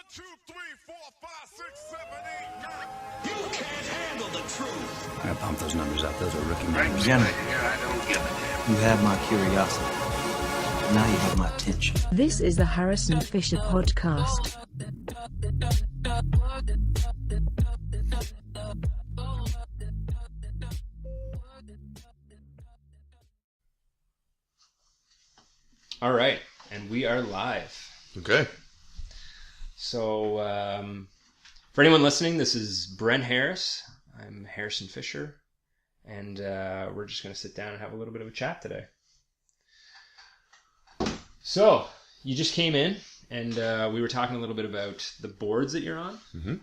2, 3, 4, 5, 6, 7, 8, 9. You can't handle the truth. I pump those numbers up. Those are rookie numbers. Gentlemen, I don't give a damn. You have my curiosity. Now you have my attention. This is the Harris and Fisher podcast. All right, and we are live. Okay. So, for anyone listening, this is Brent Harris. I'm Harrison Fisher, and we're just going to sit down and have a little bit of a chat today. So, you just came in, and we were talking a little bit about the boards that you're on. Mm-hmm.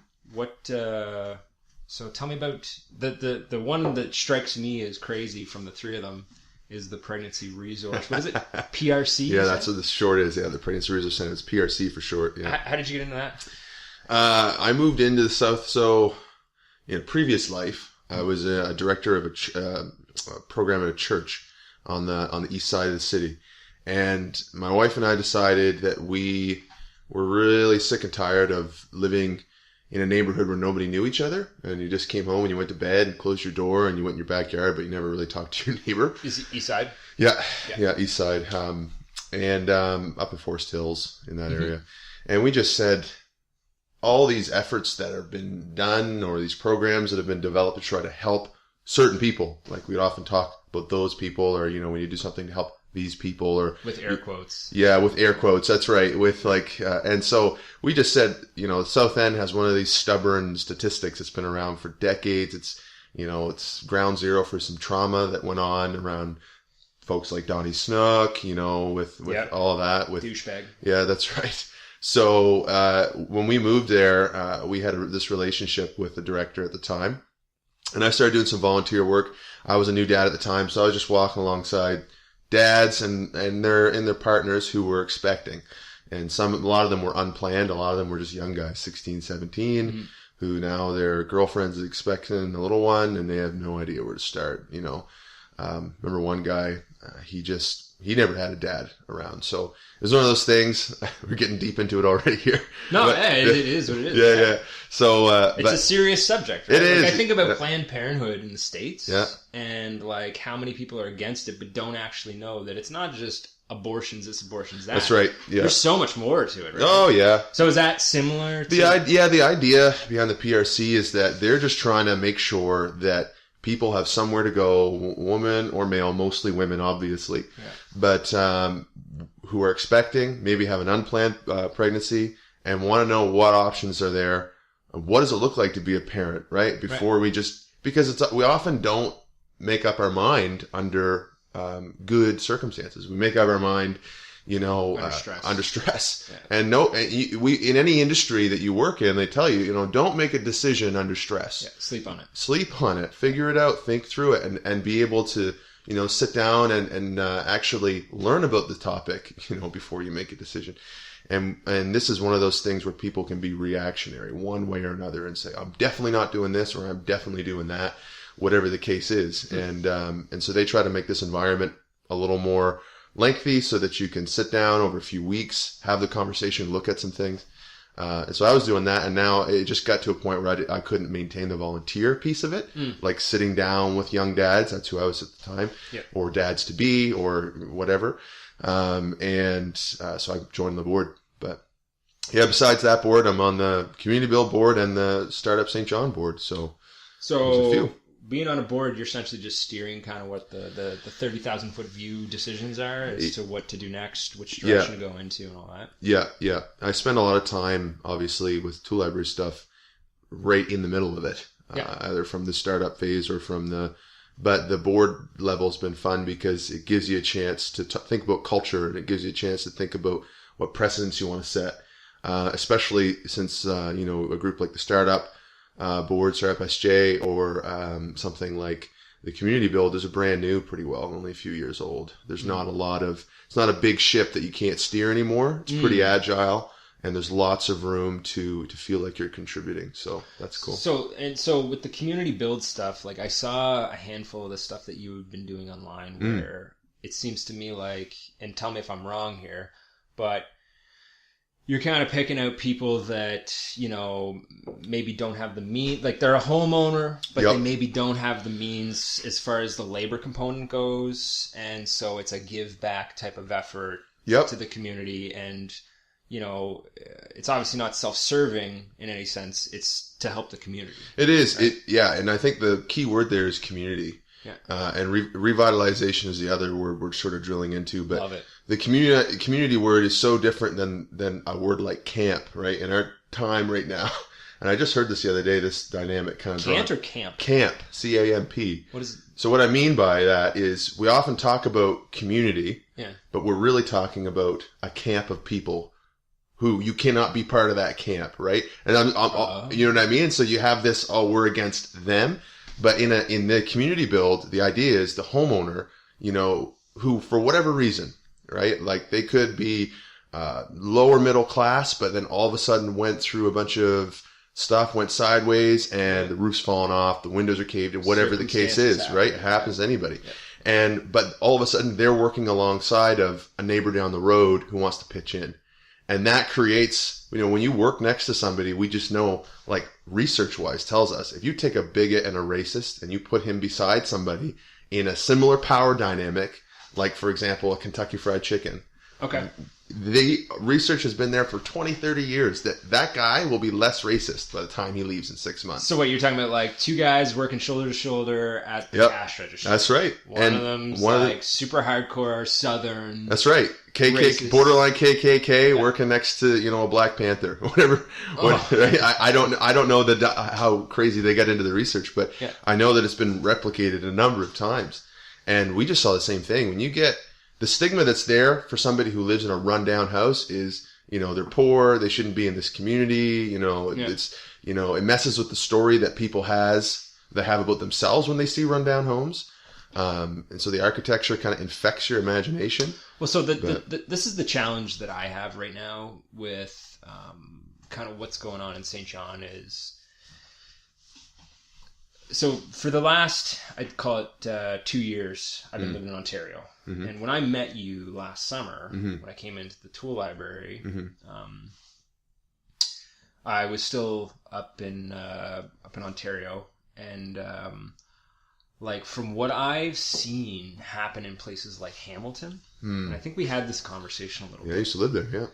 So tell me about the one that strikes me as crazy from the three of them is the Pregnancy Resource. What is it? PRC? Yeah, that's what the short is. Yeah, the Pregnancy Resource Center. It's PRC for short. Yeah. How did you get into that? I moved into the South. So, in a previous life, I was a director of a program at a church on the east side of the city. And my wife and I decided that we were really sick and tired of living in a neighborhood where nobody knew each other, and you just came home and you went to bed and closed your door and you went in your backyard, but you never really talked to your neighbor. Is it East Side? Yeah, East Side, and up in Forest Hills in that area. And we just said, all these efforts that have been done or these programs that have been developed to try to help certain people, like we'd often talk about those people, or when you do something to help these people, or with air quotes. Yeah, with air quotes. That's right. With and so we just said, South End has one of these stubborn statistics that's been around for decades. It's, it's ground zero for some trauma that went on around folks like Donnie Snook, with all of that. With douchebag. Yeah, that's right. So when we moved there, we had this relationship with the director at the time, and I started doing some volunteer work. I was a new dad at the time, so I was just walking alongside dads and their partners who were expecting, and a lot of them were unplanned. A lot of them were just young guys, 16, 17, who now their girlfriend's expecting a little one and they have no idea where to start. Remember one guy, he never had a dad around, so it was one of those things. We're getting deep into it already here. No, but, it is what it is. Yeah. So it's a serious subject. Right? It is. I think about Planned Parenthood in the States, and how many people are against it, but don't actually know that it's not just abortions, this, abortions, that. That's right. Yeah. There's so much more to it. Right? Oh yeah. So is that similar to the idea behind the PRC is that they're just trying to make sure that people have somewhere to go, woman or male, mostly women, obviously, but who are expecting, maybe have an unplanned pregnancy, and want to know what options are there. What does it look like to be a parent, right? Before we because we often don't make up our mind under good circumstances. We make up our mind, under stress. Yeah. And in any industry that you work in, they tell you, don't make a decision under stress. Yeah, sleep on it. Figure it out, think through it, and be able to, sit down and actually learn about the topic, before you make a decision. And this is one of those things where people can be reactionary one way or another and say, I'm definitely not doing this, or I'm definitely doing that, whatever the case is. And so they try to make this environment a little more lengthy so that you can sit down over a few weeks, have the conversation, look at some things. And so I was doing that, and now it just got to a point where I couldn't maintain the volunteer piece of it, like sitting down with young dads. That's who I was at the time, or dads to be, or whatever. So I joined the board. But yeah, besides that board, I'm on the Community Build board and the Startup St. John board. So there's a few. Being on a board, you're essentially just steering kind of what the 30,000 foot view decisions are as to what to do next, which direction to go into, and all that. Yeah. I spend a lot of time, obviously, with tool library stuff right in the middle of it, either from the startup phase or but the board level has been fun because it gives you a chance to think about culture, and it gives you a chance to think about what precedents you want to set, especially since, a group like the startup board, Startup SJ, or something like the Community Build is a brand new, pretty well, only a few years old. There's not it's not a big ship that you can't steer anymore. It's pretty agile, and there's lots of room to feel like you're contributing. So that's cool. So with the Community Build stuff, like I saw a handful of the stuff that you've been doing online where it seems to me like, and tell me if I'm wrong here, but you're kind of picking out people that, you know, maybe don't have the means, like they're a homeowner, but Yep. they maybe don't have the means as far as the labor component goes. And so it's a give back type of effort Yep. to the community. And, you know, it's obviously not self-serving in any sense. It's to help the community. It is. Right? And I think the key word there is community. Yeah. And revitalization is the other word we're sort of drilling into. But Love it. the community word is so different than a word like camp, right? In our time right now. And I just heard this the other day, this dynamic kind of... Cant or camp? Camp. C-A-M-P. What is it? So what I mean by that is we often talk about community, Yeah. but we're really talking about a camp of people who you cannot be part of that camp, right? And you know what I mean? So you have this, we're against them. But in the community build, the idea is the homeowner, you know, who for whatever reason, right? Like they could be lower middle class, but then all of a sudden went through a bunch of stuff, went sideways, and the roof's fallen off, the windows are caved in, whatever the case is, right? It happens to anybody. Yeah. But all of a sudden they're working alongside of a neighbor down the road who wants to pitch in. And that creates, you know, when you work next to somebody, we just know, like research-wise tells us, if you take a bigot and a racist and you put him beside somebody in a similar power dynamic, like, for example, a Kentucky Fried Chicken. Okay. The research has been there for 20, 30 years that guy will be less racist by the time he leaves in 6 months. So what, you're talking about like two guys working shoulder to shoulder at the cash register. That's right. One of them's like super hardcore Southern. That's right. KKK, borderline KKK, working next to, you know, a Black Panther, whatever. I don't know how crazy they got into the research, but I know that it's been replicated a number of times. And we just saw the same thing. When you get the stigma that's there for somebody who lives in a rundown house is, you know, they're poor, they shouldn't be in this community, you know, it's, you know, it messes with the story that people have about themselves when they see rundown homes. And so the architecture kind of infects your imagination. Well, so this is the challenge that I have right now with kind of what's going on in St. John is, so for the last, I'd call it 2 years, I've been living in Ontario. Mm-hmm. And when I met you last summer, when I came into the tool library, I was still up in Ontario, and like from what I've seen happen in places like Hamilton, and I think we had this conversation a little bit. Yeah, I used to live there, yeah.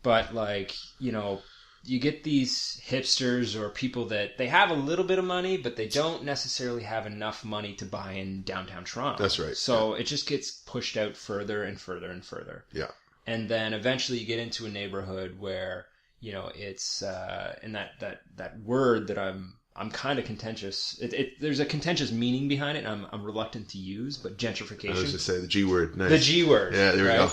But like, you know, you get these hipsters or people that they have a little bit of money, but they don't necessarily have enough money to buy in downtown Toronto. That's right. So it just gets pushed out further and further and further. Yeah. And then eventually you get into a neighborhood where, you know, it's and that word that I'm kind of contentious. There's a contentious meaning behind it. I'm reluctant to use, but gentrification. I was just say the G word. Nice. The G word. Yeah, there we go.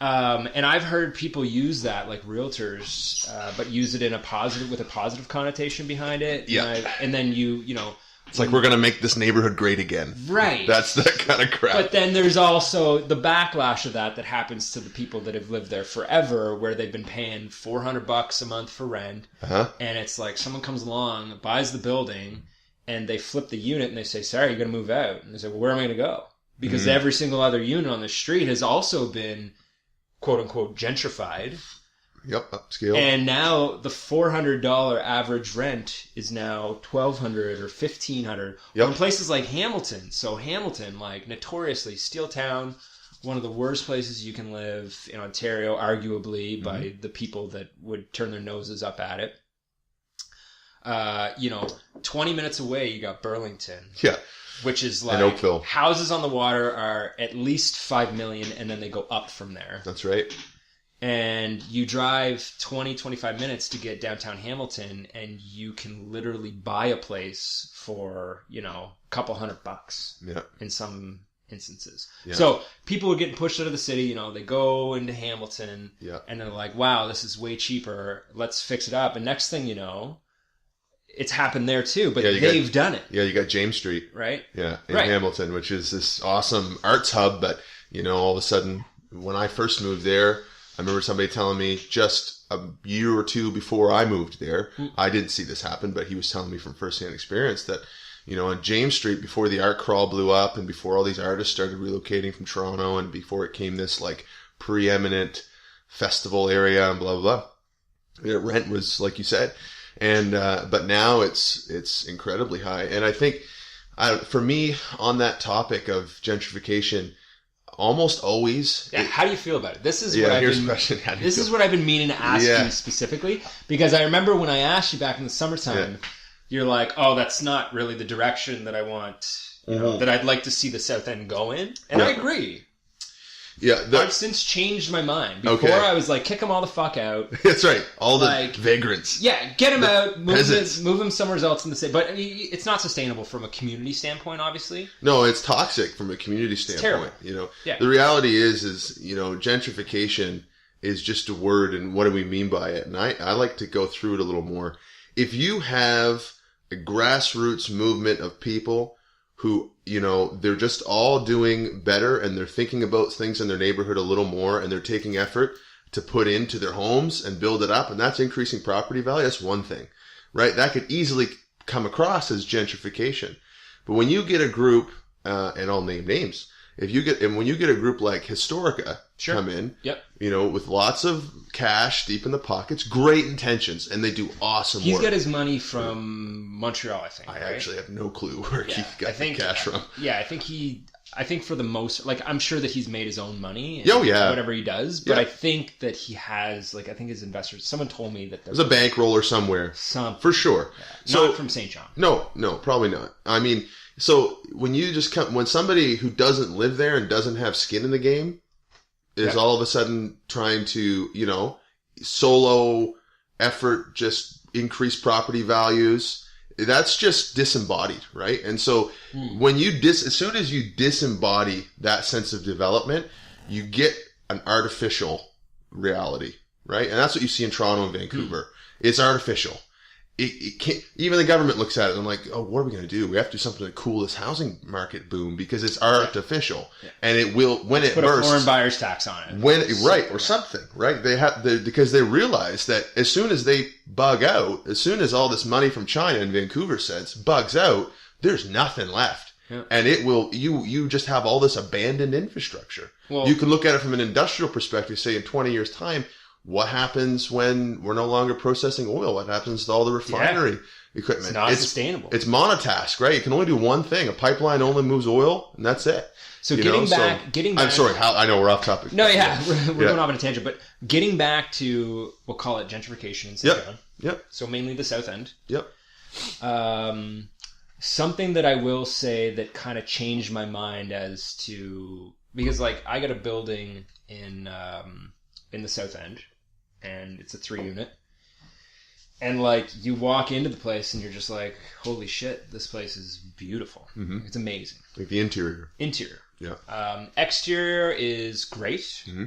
And I've heard people use that, like realtors, but use it in with a positive connotation behind it. Yeah. And then you know. It's like we're going to make this neighborhood great again. Right. That's that kind of crap. But then there's also the backlash of that happens to the people that have lived there forever, where they've been paying $400 a month for rent. Uh-huh. And it's like someone comes along, buys the building, and they flip the unit and they say, sorry, you're going to move out. And they say, well, where am I going to go? Because every single other unit on the street has also been quote unquote gentrified. Yep, upscale. And now the $400 average rent is now $1,200 or $1,500. Yep. In places like Hamilton. So Hamilton, like notoriously steel town, one of the worst places you can live in Ontario, arguably by the people that would turn their noses up at it. You know, 20 minutes away you got Burlington. Yeah. Which is like Oakville. Houses on the water are at least $5 million, and then they go up from there. That's right. And you drive 20, 25 minutes to get downtown Hamilton, and you can literally buy a place for, you know, a couple $100 in some instances. Yeah. So people are getting pushed out of the city, you know, they go into Hamilton, and they're like, wow, this is way cheaper. Let's fix it up. And next thing you know, it's happened there too, but they've done it. Yeah, you got James Street. Right? Yeah, in Hamilton, which is this awesome arts hub. But, you know, all of a sudden, when I first moved there, I remember somebody telling me just a year or two before I moved there, I didn't see this happen, but he was telling me from firsthand experience that, you know, on James Street, before the art crawl blew up and before all these artists started relocating from Toronto and before it came this like preeminent festival area and blah, blah, blah, Rent was, like you said, and but now it's incredibly high. And I think, for me, on that topic of gentrification, almost always. How do you feel about it? This is here's the question. This is what I've been meaning to ask you specifically, because I remember when I asked you back in the summertime, you're like, "Oh, that's not really the direction that I want. That I'd like to see the South End go in," and I agree. Yeah, I've since changed my mind. Before I was like, kick them all the fuck out. That's right. All the vagrants. Yeah, get them out. Move them somewhere else in the city. But it's not sustainable from a community standpoint, obviously. No, it's toxic from a community standpoint. The reality is gentrification is just a word, and what do we mean by it? And I like to go through it a little more. If you have a grassroots movement of people who, they're just all doing better, and they're thinking about things in their neighborhood a little more, and they're taking effort to put into their homes and build it up, and that's increasing property value. That's one thing, right? That could easily come across as gentrification. But when you get a group, and I'll name names, when you get a group like Historica come in, with lots of cash deep in the pockets, great intentions, and they do awesome work. He's got his money from Montreal, I think. I actually have no clue where he got the cash from. Yeah, I think for the most, I'm sure that he's made his own money. Whatever he does. But I think that he has, I think his investors, someone told me that there's a bankroller somewhere. For sure. Yeah. Not from St. John. No, probably not. I mean, so when somebody who doesn't live there and doesn't have skin in the game is all of a sudden trying to, solo effort, just increase property values, that's just disembodied, right? And so when as soon as you disembody that sense of development, you get an artificial reality, right? And that's what you see in Toronto and Vancouver. It's artificial. It can't, even the government looks at it and I'm like, oh, what are we going to do? We have to do something to cool this housing market boom because it's artificial, and it will when it put bursts. A foreign buyer's tax on it, or something, right? Because they realize that as soon as they bug out, as soon as all this money from China and Vancouver cents bugs out, there's nothing left, and it will. You just have all this abandoned infrastructure. Well, you can look at it from an industrial perspective. Say in 20 years' time. What happens when we're no longer processing oil? What happens to all the refinery equipment? It's not sustainable. It's monotask, right? You can only do one thing. A pipeline only moves oil, and that's it. So getting back. I'm sorry. I know we're off topic. No, we're going off on a tangent. But getting back to, we'll call it gentrification in St. John. Yep. So mainly the South End. Yep. Something that I will say that kind of changed my mind as to, because I got a building in the South End. And it's a 3-unit. And you walk into the place and you're just like, holy shit, this place is beautiful. Mm-hmm. It's amazing. Like the interior. Yeah. Exterior is great. Mm-hmm.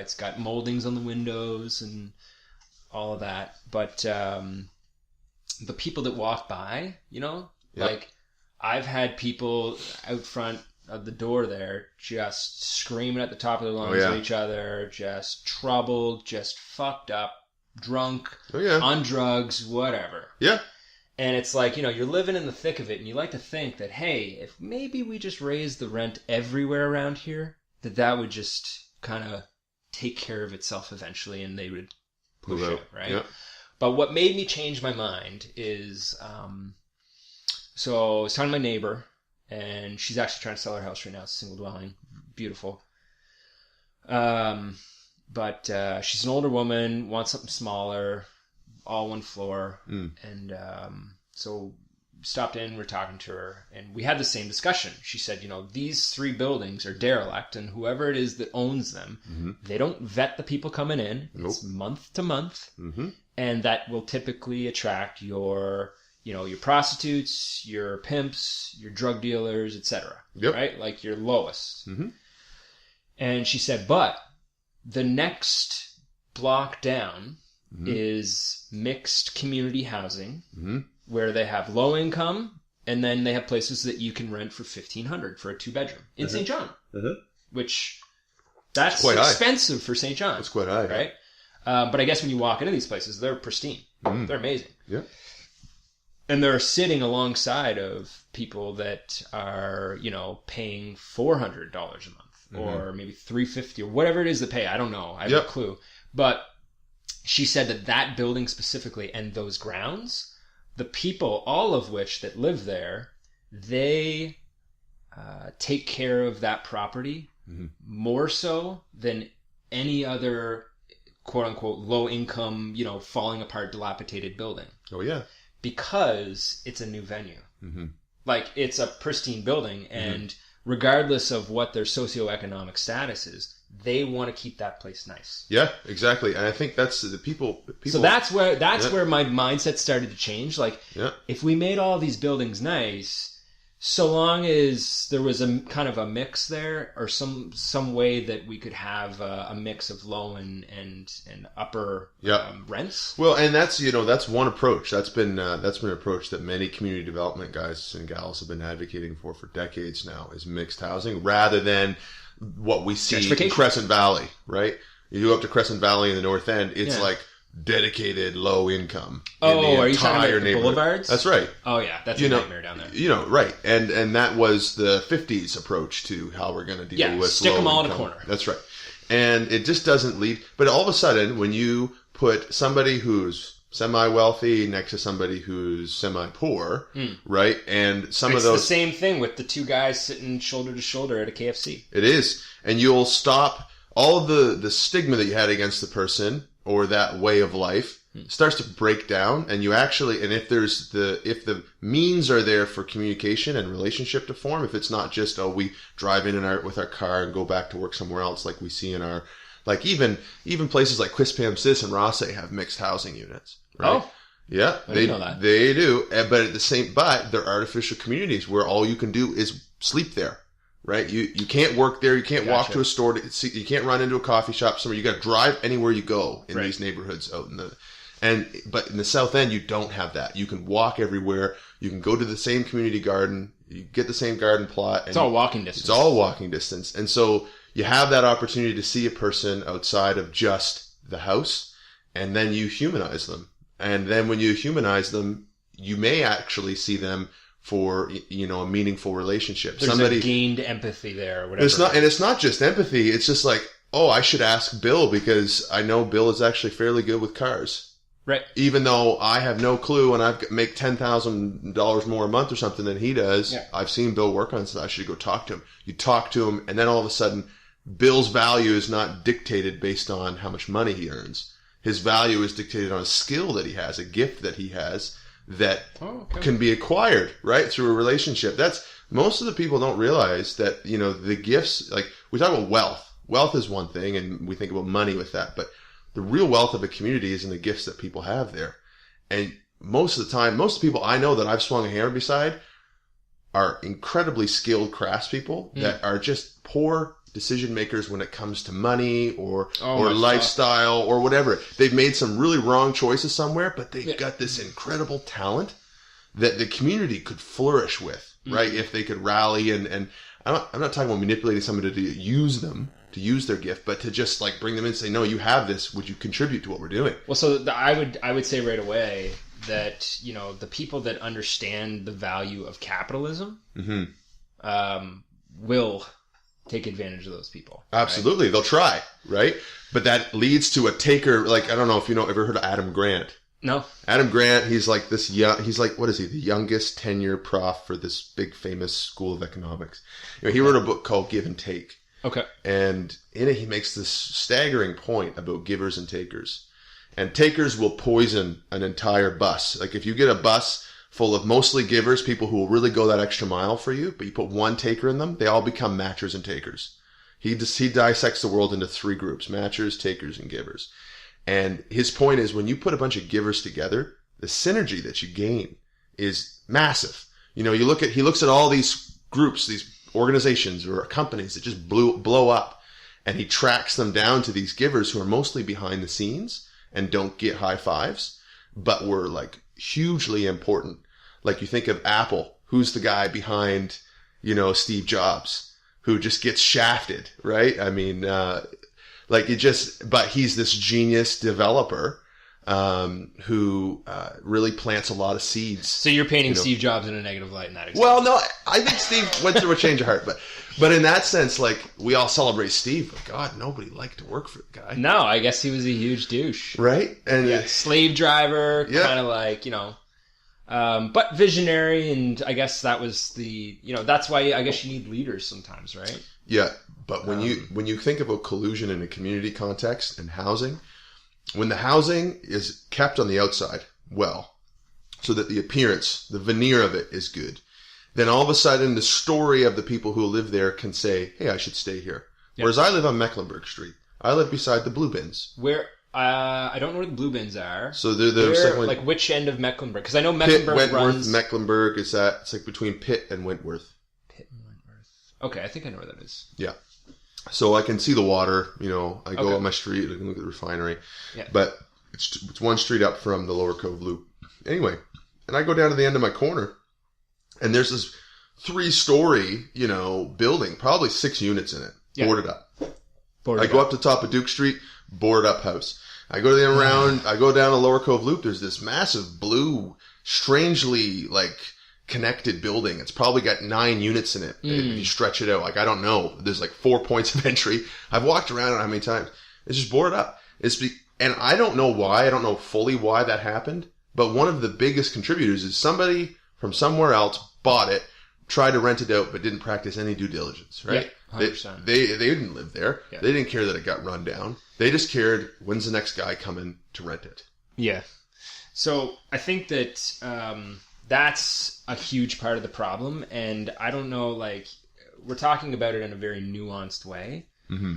It's got moldings on the windows and all of that. But the people that walk by, I've had people out front of the door there just screaming at the top of their lungs at each other, just troubled, just fucked up, drunk, on drugs, whatever. Yeah. And it's you're living in the thick of it, and you like to think that, hey, if maybe we just raise the rent everywhere around here, that would just kind of take care of itself eventually, and they would push it, right? Yeah. But what made me change my mind is, so I was talking to my neighbor, and she's actually trying to sell her house right now. It's a single dwelling. Beautiful. But she's an older woman, wants something smaller, all one floor. And so stopped in, we're talking to her, and we had the same discussion. She said, these 3 buildings are derelict, and whoever it is that owns them, they don't vet the people coming in. Nope. It's month to month. Mm-hmm. And that will typically attract your prostitutes, your pimps, your drug dealers, etc. Yep. Right? Your lowest. Mm-hmm. And she said, but the next block down is mixed community housing, where they have low income, and then they have places that you can rent for $1,500 for a 2-bedroom in St. John, which that's quite expensive for St. John. That's quite high, right? But I guess when you walk into these places, they're pristine. They're amazing. Yeah. And they're sitting alongside of people that are, paying $400 a month or maybe $350 or whatever it is they pay. I don't know. I have no clue. But she said that that building specifically and those grounds, the people, all of which that live there, they take care of that property more so than any other quote unquote low income, you know, falling apart, dilapidated building. Oh yeah. Because it's a new venue. Like, it's a pristine building, and regardless of what their socioeconomic status is, they want to keep that place nice. Yeah, exactly. And I think that's the people. So that's where my mindset started to change. Like, if we made all these buildings nice, so long as there was a kind of a mix there, or some way that we could have a mix of low and upper rents. Well, and that's one approach. That's been an approach that many community development guys and gals have been advocating for decades now, is mixed housing, rather than what we see in Crescent Valley, right? You go up to Crescent Valley in the North End, it's like dedicated low income. Oh, are you talking about the boulevards? That's right. Oh yeah, that's a nightmare down there. You know, right. And that was the 50s approach to how we're going to deal with stick them all in a corner. That's right. And it just doesn't lead. But all of a sudden, when you put somebody who's semi-wealthy next to somebody who's semi-poor, right? And it's the same thing with the two guys sitting shoulder to shoulder at a KFC. It is. And you'll stop all of the stigma that you had against the person or that way of life starts to break down, and you actually, and if the means are there for communication and relationship to form, if it's not just, we drive in with our car and go back to work somewhere else, like we see in our, like even places like Quispamsis and Rossay have mixed housing units, right? Oh. Yeah, they do. But they're artificial communities where all you can do is sleep there. Right? You can't work there. You can't walk to a store. You can't run into a coffee shop somewhere. You got to drive anywhere you go in these neighborhoods out but in the South End, you don't have that. You can walk everywhere. You can go to the same community garden. You get the same garden plot. It's all walking distance. It's all walking distance. And so you have that opportunity to see a person outside of just the house, and then you humanize them. And then when you humanize them, you may actually see them for, you know, a meaningful relationship. There's a gained empathy there or whatever. It's not just empathy. It's just like, I should ask Bill because I know Bill is actually fairly good with cars. Right. Even though I have no clue and I make $10,000 more a month or something than he does. Yeah. I've seen Bill work on stuff. I should go talk to him. You talk to him, and then all of a sudden, Bill's value is not dictated based on how much money he earns. His value is dictated on a skill that he has, a gift that he has, that can be acquired, right, through a relationship. That's, most of the people don't realize that, you know, the gifts, like, we talk about wealth. Wealth is one thing, and we think about money with that, but the real wealth of a community is in the gifts that people have there. And most of the time, most of the people I know that I've swung a hammer beside are incredibly skilled craftspeople that are just poor decision makers when it comes to money or lifestyle or whatever. They've made some really wrong choices somewhere, but they've got this incredible talent that the community could flourish with, right? If they could rally and I'm not talking about manipulating somebody to use them, to use their gift, but to just like bring them in and say, no, you have this. Would you contribute to what we're doing? Well, so I would say right away that, you know, the people that understand the value of capitalism will take advantage of those people. Absolutely. Right? They'll try, right? But that leads to a taker. Like, I don't know if you ever heard of Adam Grant. No. Adam Grant, he's like this young, he's like, what is he? The youngest tenure prof for this big famous school of economics. You know, he wrote a book called Give and Take. Okay. And in it, he makes this staggering point about givers and takers. And takers will poison an entire bus. Like, if you get a bus full of mostly givers, people who will really go that extra mile for you, but you put one taker in them, they all become matchers and takers. He dissects the world into three groups: matchers, takers, and givers. And his point is, when you put a bunch of givers together, the synergy that you gain is massive. You know, he looks at all these groups, these organizations or companies that just blow up, and he tracks them down to these givers who are mostly behind the scenes and don't get high fives, but were like hugely important. Like, you think of Apple, who's the guy behind, you know, Steve Jobs, who just gets shafted, right? I mean, but he's this genius developer, who really plants a lot of seeds. So you're painting Steve Jobs in a negative light in that example. Well, no, I think Steve went through a change of heart, but in that sense, like, we all celebrate Steve, but God, nobody liked to work for the guy. No, I guess he was a huge douche. Right? And slave driver, Yeah. kind of like, but visionary, and I guess that was the, that's why I guess you need leaders sometimes, right? Yeah, but when you think about collusion in a community context and housing, when the housing is kept on the outside well, so that the appearance, the veneer of it is good, then all of a sudden the story of the people who live there can say, hey, I should stay here. Yep. Whereas I live on Mecklenburg Street. I live beside the Blue Bins. Where, I don't know where the Blue Bins are. So they're like which end of Mecklenburg? Because I know Mecklenburg Pitt, Wentworth, runs... Mecklenburg, it's like between Pitt and Wentworth. Pitt and Wentworth. Okay, I think I know where that is. Yeah. So I can see the water, I go up my street, I can look at the refinery. Yeah. But it's one street up from the Lower Cove Loop. Anyway, and I go down to the end of my corner, and there's this 3-story, building, probably 6 units in it, boarded up. I go up to the top of Duke Street, boarded up house. I go to the end around, I go down the Lower Cove Loop, there's this massive blue, strangely, connected building. It's probably got 9 units in it. If you stretch it out, I don't know. There's 4 points of entry. I've walked around, I don't know how many times. It's just boarded up. And I don't know why. I don't know fully why that happened. But one of the biggest contributors is somebody from somewhere else bought it, tried to rent it out, but didn't practice any due diligence, right? Yeah, 100%. They didn't live there. Yeah. They didn't care that it got run down. They just cared, when's the next guy coming to rent it? Yeah. So I think that that's a huge part of the problem. And I don't know, we're talking about it in a very nuanced way. Mm-hmm.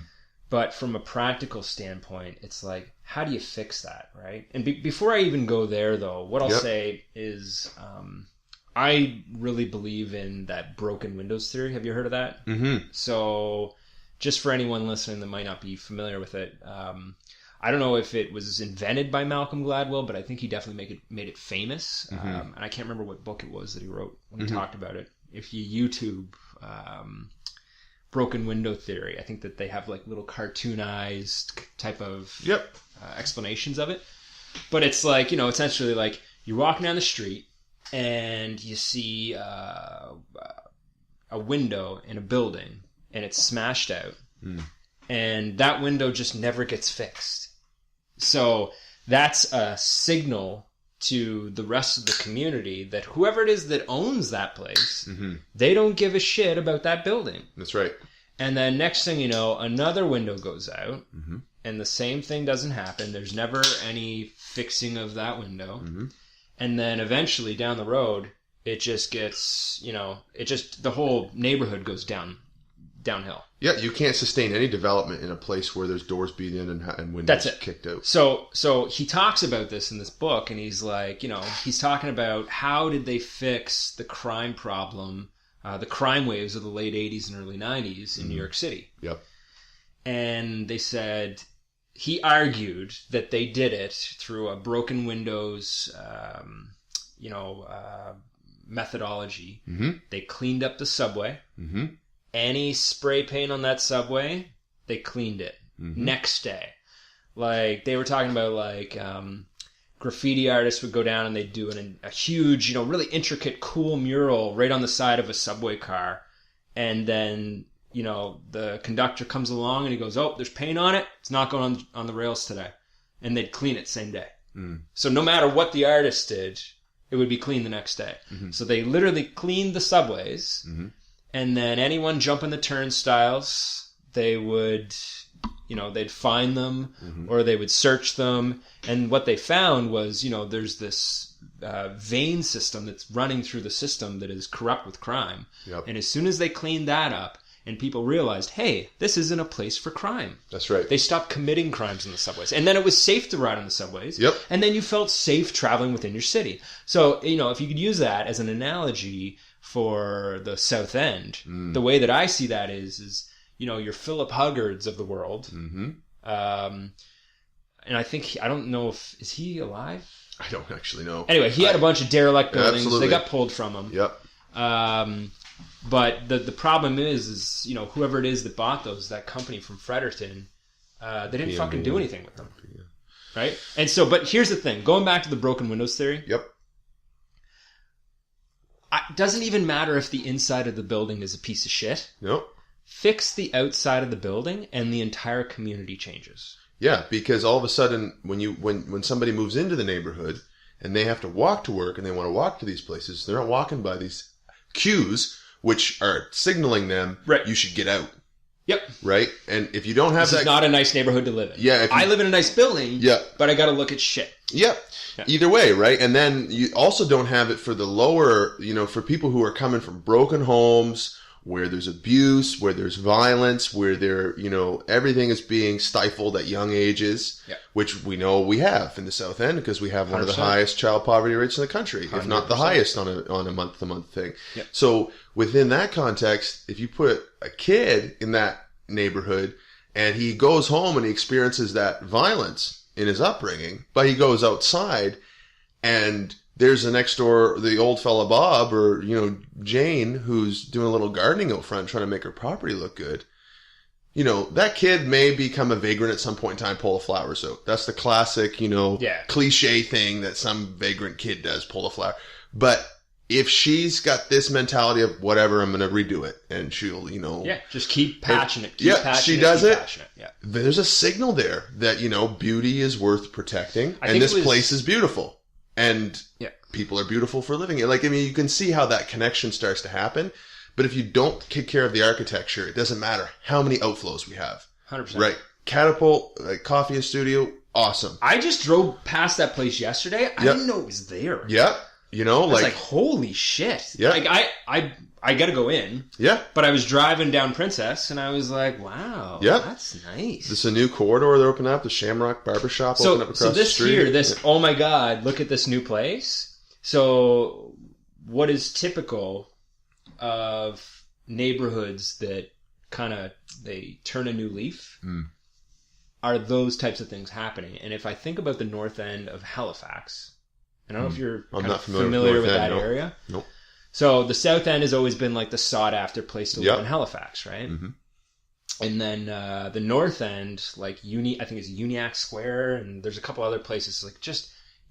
But from a practical standpoint, it's how do you fix that, right? And before I even go there, though, what I'll say is I really believe in that broken windows theory. Have you heard of that? Mm-hmm. So just for anyone listening that might not be familiar with it, I don't know if it was invented by Malcolm Gladwell, but I think he definitely made it famous. Mm-hmm. And I can't remember what book it was that he wrote when he talked about it. If you YouTube broken window theory, I think that they have little cartoonized type of explanations of it. But it's essentially you're walking down the street and you see a window in a building and it's smashed out. And that window just never gets fixed. So that's a signal to the rest of the community that whoever it is that owns that place, they don't give a shit about that building. That's right. And then next thing you know, another window goes out, and the same thing doesn't happen. There's never any fixing of that window. And then eventually down the road, it just gets, the whole neighborhood goes downhill. Yeah, you can't sustain any development in a place where there's doors beat in and windows kicked out. So he talks about this in this book, and he's he's talking about how did they fix the crime problem, the crime waves of the late 80s and early 90s in New York City. Yep. And they said, he argued that they did it through a broken windows, methodology. They cleaned up the subway. Any spray paint on that subway, they cleaned it. Next day. They were talking about graffiti artists would go down and they'd do a huge, really intricate, cool mural right on the side of a subway car. And then, the conductor comes along and he goes, oh, there's paint on it. It's not going on the rails today. And they'd clean it same day. So no matter what the artist did, it would be clean the next day. So they literally cleaned the subways. And then anyone jumping the turnstiles, they would, they'd find them or they would search them. And what they found was, there's this vein system that's running through the system that is corrupt with crime. And as soon as they cleaned that up and people realized, hey, this isn't a place for crime. That's right. They stopped committing crimes in the subways. And then it was safe to ride on the subways. And then you felt safe traveling within your city. So, if you could use that as an analogy for the South End, the way that I see that is your Philip Huggards of the world. And I think, I don't know is he alive? I don't actually know. Anyway, he had a bunch of derelict buildings. Absolutely. They got pulled from him. But the problem is whoever it is that bought that company from Fredericton, they didn't fucking do anything with them. right? And so, but here's the thing. Going back to the broken windows theory. Yep. It doesn't even matter if the inside of the building is a piece of shit. Nope. Fix the outside of the building and the entire community changes. Yeah, because all of a sudden, when somebody moves into the neighborhood and they have to walk to work and they want to walk to these places, they're not walking by these cues, which are signaling them, right, you should get out. Yep. Right? And if you don't have this is not a nice neighborhood to live in. Yeah. I live in a nice building, yeah, but I got to look at shit. Yep. Yeah. Either way, right? And then you also don't have it for the lower, for people who are coming from broken homes, where there's abuse, where there's violence, where everything is being stifled at young ages, which we know we have in the South End because we have one 100%. Of the highest child poverty rates in the country, 100%. If not the highest on a month-to-month thing. Yep. So within that context, if you put a kid in that neighborhood and he goes home and he experiences that violence in his upbringing, but he goes outside and there's the next door, the old fella Bob or, Jane, who's doing a little gardening out front trying to make her property look good. That kid may become a vagrant at some point in time, pull the flowers out. That's the classic, cliche thing that some vagrant kid does, pull the flower. But if she's got this mentality of whatever, I'm going to redo it, and she'll, just keep patching it. She does it. Yeah. There's a signal there that, beauty is worth protecting, and this place is beautiful. And people are beautiful for living it. You can see how that connection starts to happen. But if you don't take care of the architecture, it doesn't matter how many outflows we have. 100%. Right. Catapult, coffee and studio, awesome. I just drove past that place yesterday. I didn't know it was there. Yeah. I was like, holy shit. Yeah. I got to go in. Yeah. But I was driving down Princess and I was like, wow. Yeah. That's nice. This is a new corridor that opened up. The Shamrock Barbershop opened up across the street. Oh my God, look at this new place. So what is typical of neighborhoods that they turn a new leaf are those types of things happening. And if I think about the north end of Halifax, I don't know if you're not familiar with that area. Nope. So the South End has always been like the sought-after place to live in Halifax, right? Mm-hmm. And then the North End, I think it's Uniacke Square, and there's a couple other places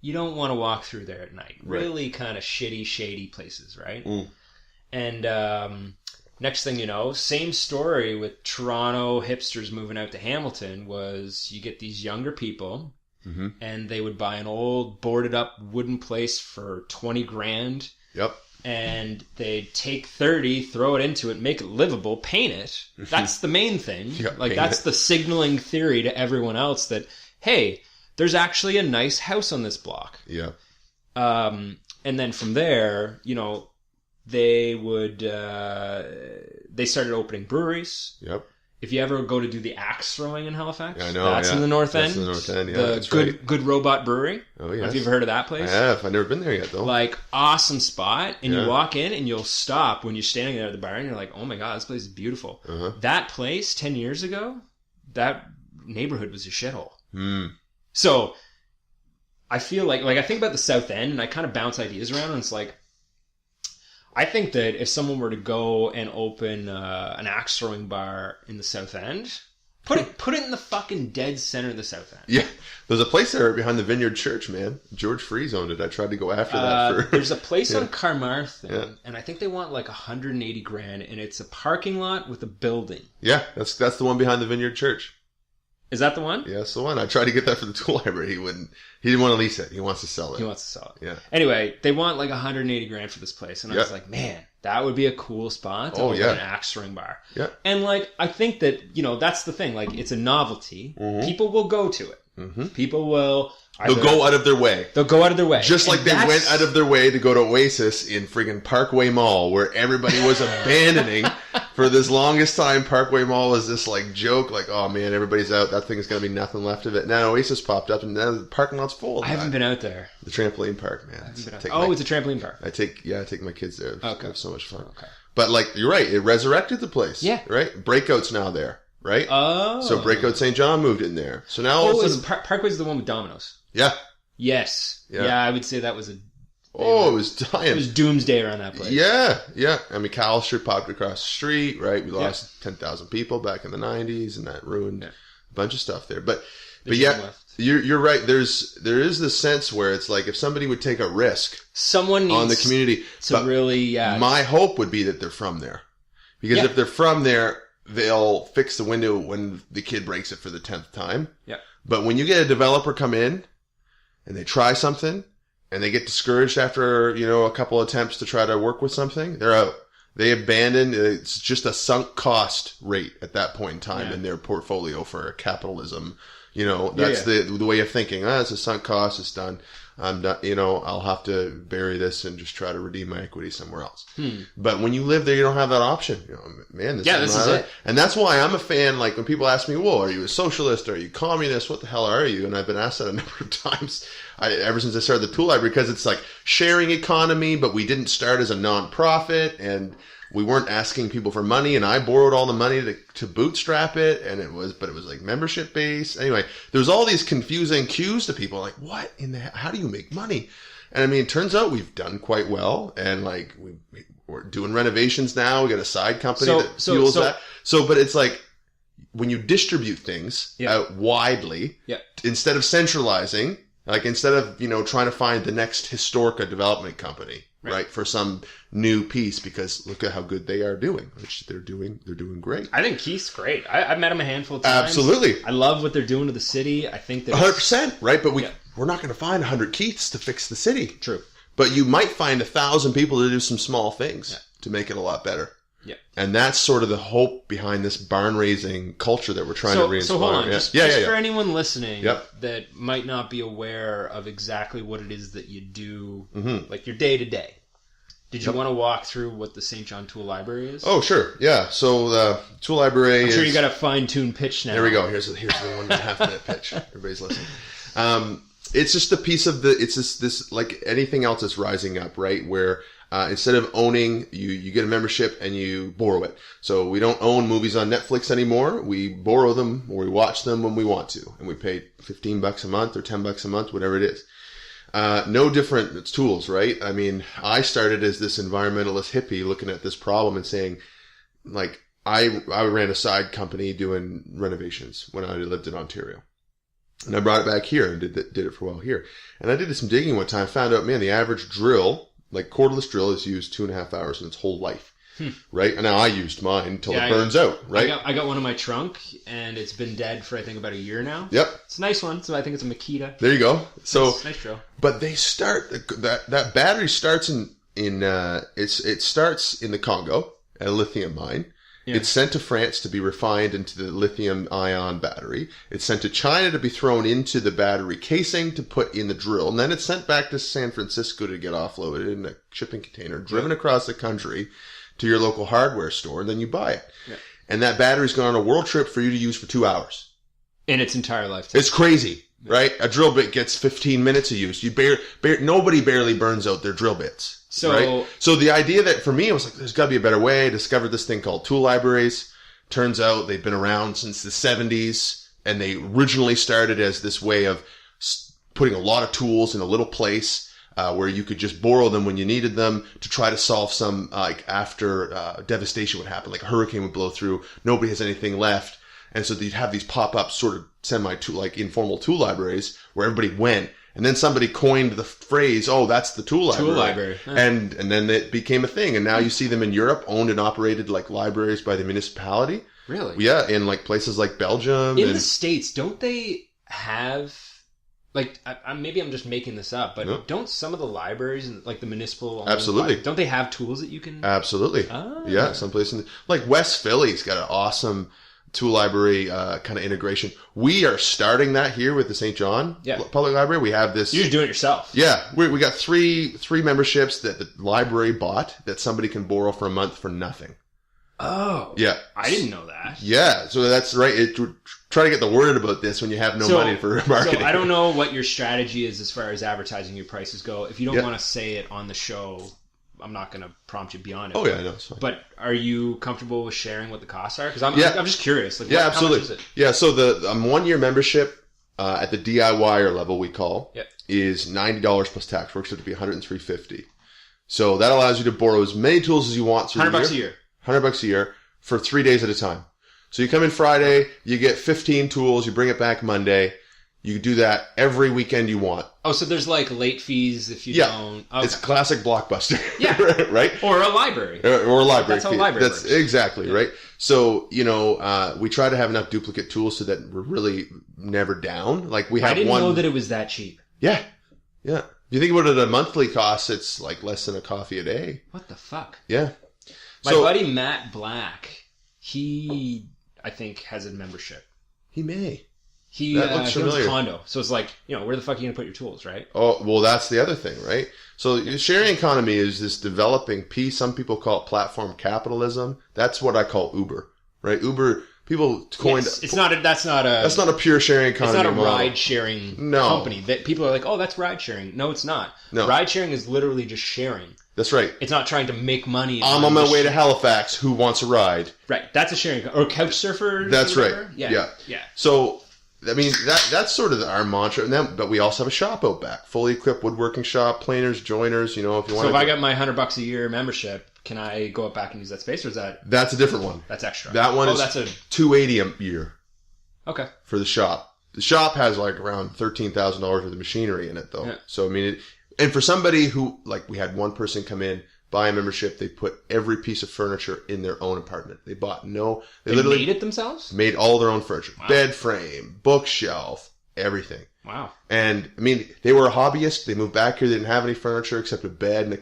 you don't want to walk through there at night. Right. Really kind of shitty, shady places, right? Mm. And next thing you know, same story with Toronto hipsters moving out to Hamilton was you get these younger people, and they would buy an old boarded-up wooden place for $20,000. Yep. And they'd take 30, throw it into it, make it livable, paint it. That's the main thing. That's the signaling theory to everyone else that, hey, there's actually a nice house on this block. Yeah. And then from there, they started opening breweries. Yep. If you ever go to do the axe throwing in Halifax, I know, that's in the North End. That's in the North End, the Good Robot Brewery. Oh, yeah. Have you ever heard of that place? I have. I've never been there yet, though. Awesome spot. And you walk in and you'll stop when you're standing there at the bar and you're like, oh my God, this place is beautiful. Uh-huh. That place, 10 years ago, that neighborhood was a shithole. So I feel I think about the South End and I kind of bounce ideas around and it's I think that if someone were to go and open an axe throwing bar in the South End, put it in the fucking dead center of the South End. Yeah, there's a place there behind the Vineyard Church, man. George Freeze owned it. I tried to go after that. There's a place on Carmarthen, and I think they want $180,000, and it's a parking lot with a building. Yeah, that's the one behind the Vineyard Church. Is that the one? Yeah, that's the one. I tried to get that for the tool library. He didn't want to lease it. He wants to sell it. Yeah. Anyway, they want $180,000 for this place. And I was like, man, that would be a cool spot to open an axe throwing bar. Yeah. And I think that, that's the thing. It's a novelty. Mm-hmm. People will go to it. Mm-hmm. People will... They'll go out of their way. They'll go out of their way. Just like they went out of their way to go to Oasis in friggin' Parkway Mall, where everybody was abandoning for this longest time. Parkway Mall was this joke, oh man, everybody's out. That thing's gonna be nothing left of it. Now Oasis popped up, and now the parking lot's full. I haven't been out there. The trampoline park, man. It's a trampoline park. I take my kids there. I have so much fun. Okay. But you're right, it resurrected the place. Yeah. Right? Breakout's now there. Right? Oh. So Breakout St. John moved in there. So now Parkway's the one with Domino's. Yeah. Yes. Yeah, I would say that was it was dying. It was doomsday around that place. Yeah, yeah. I mean, McAllister popped across the street, right? We lost 10,000 people back in the 90s, and that ruined a bunch of stuff there. But But yeah, you're right. There is this sense where it's like if somebody would take a risk, someone needs on the community to really. My hope would be that they're from there, because if they're from there, they'll fix the window when the kid breaks it for the 10th time. Yeah. But when you get a developer come in and they try something and they get discouraged after a couple attempts to try to work with something, they're out. They abandon. It's just a sunk cost rate at that point in time in their portfolio for capitalism. That's the way of thinking. It's a sunk cost. It's done. I'm done. I'll have to bury this and just try to redeem my equity somewhere else. But when you live there, you don't have that option. Man, this is it. And that's why I'm a fan. Like when people ask me, well, are you a socialist? Are you communist? What the hell are you? And I've been asked that a number of times ever since I started the Tool Library, because it's like sharing economy, but we didn't start as a non-profit and we weren't asking people for money, and I borrowed all the money to bootstrap it, and it was like membership based. Anyway, there's all these confusing cues to people, like, what in the how do you make money? And I mean, it turns out we've done quite well, and like we're doing renovations now. We got a side company that fuels that. So, but it's like when you distribute things out widely, instead of centralizing, like instead of trying to find the next Historica development company. Right, for some new piece, because look at how good they are doing, which they're doing great. I think Keith's great. I've met him a handful of times. Absolutely. I love what they're doing to the city. I think that 100%, right? But we're not going to find 100 Keiths to fix the city. True. But you might find 1,000 people to do some small things to make it a lot better. Yeah. And that's sort of the hope behind this barn raising culture that we're trying to re-inspire. So hold on, just for anyone listening that might not be aware of exactly what it is that you do, like your day to day. Did you want to walk through what the St. John Tool Library is? Oh, sure. Yeah. So the Tool Library I'm sure you got a fine-tuned pitch now. There we go. Here's the 1.5 minute pitch. Everybody's listening. It's just a piece of it's just this, like anything else that's rising up, right? Where instead of owning, you get a membership and you borrow it. So we don't own movies on Netflix anymore. We borrow them or we watch them when we want to. And we pay $15 a month or $10 a month, whatever it is. No different. It's tools, right? I mean, I started as this environmentalist hippie looking at this problem and saying, like, I ran a side company doing renovations when I lived in Ontario. And I brought it back here and did it for a while here. And I did some digging one time, found out, man, the average drill, like cordless drill, is used 2.5 hours in its whole life. Right? And now I used mine until it burns out, right? I got one in my trunk, and it's been dead for, I think, about a year now. Yep. It's a nice one, so I think it's a Makita. There you go. So nice drill. But they start, that battery starts it starts in the Congo at a lithium mine. Yeah. It's sent to France to be refined into the lithium-ion battery. It's sent to China to be thrown into the battery casing to put in the drill. And then it's sent back to San Francisco to get offloaded in a shipping container, driven across the country to your local hardware store, and then you buy it. Yeah. And that battery's gone on a world trip for you to use for 2 hours. In its entire lifetime. It's crazy, right? A drill bit gets 15 minutes of use. Nobody barely burns out their drill bits. Right? So the idea that for me, I was like, there's got to be a better way. I discovered this thing called tool libraries. Turns out they've been around since the 70s, and they originally started as this way of putting a lot of tools in a little place where you could just borrow them when you needed them to try to solve some, like after devastation would happen, like a hurricane would blow through, nobody has anything left. And so you'd have these pop-up sort of like informal tool libraries where everybody went. And then somebody coined the phrase, oh, that's the tool library. Tool library. Huh. And then it became a thing. And now you see them in Europe, owned and operated like libraries by the municipality. Really? Yeah, in like places like Belgium. In the States, don't they have, like, maybe I'm just making this up, but don't some of the libraries, like the municipal... Absolutely. Don't they have tools that you can... Absolutely. Yeah, someplace like West Philly's got an awesome tool library kind of integration. We are starting that here with the St. John Public Library. We have this... You're just doing it yourself. Yeah. We got three memberships that the library bought that somebody can borrow for a month for nothing. Oh. Yeah. I didn't know that. Yeah. So that's right. Try to get the word about this when you have no money for marketing. So I don't know what your strategy is as far as advertising your prices go. If you don't want to say it on the show... I'm not going to prompt you beyond it. Oh, yeah, I know. It's fine. But are you comfortable with sharing what the costs are? Because I'm just curious. Like, absolutely. How much is it? Yeah, so the 1-year membership at the DIYer level, we call, is $90 plus tax. Works out to be $103.50. So that allows you to borrow as many tools as you want through $100 a year. $100 a year for 3 days at a time. So you come in Friday, you get 15 tools, you bring it back Monday. You do that every weekend you want. Oh, so there's like late fees if you don't. Okay. It's classic Blockbuster. Yeah. Right? Or a library. Or a library. That's how a library That's works. exactly right. So, we try to have enough duplicate tools so that we're really never down. Like we have I didn't one. know that it was that cheap. Yeah. Yeah. If you think about it, a monthly cost, it's like less than a coffee a day. What the fuck? Yeah. My buddy Matt Black, he, I think, has a membership. He may. He owns a condo. So it's like, where the fuck are you going to put your tools, right? Oh, well, that's the other thing, right? So the sharing economy is this developing piece. Some people call it platform capitalism. That's what I call Uber, right? Uber, people coined... Yes, that's not a pure sharing economy. It's not a model. ride-sharing company. That people are like, oh, that's ride-sharing. No, it's not. No. Ride-sharing is literally just sharing. That's right. It's not trying to make money. I'm on my way to Halifax. Who wants a ride? Right. That's a sharing... Or couch surfer. That's right. Yeah. So... I mean, that's sort of our mantra. But we also have a shop out back. Fully equipped woodworking shop, planers, joiners, if you want to... So if I got my $100 a year membership, can I go up back and use that space, or is that... That's a different one. That's extra. That one is that's a $280 a year. Okay. For the shop. The shop has like around $13,000 worth of machinery in it, though. Yeah. So, I mean... And for somebody who... Like, we had one person come in, buy a membership, they put every piece of furniture in their own apartment. They bought They literally made it themselves? Made all their own furniture. Wow. Bed frame, bookshelf, everything. Wow. And, I mean, they were a hobbyist. They moved back here. They didn't have any furniture except a bed and a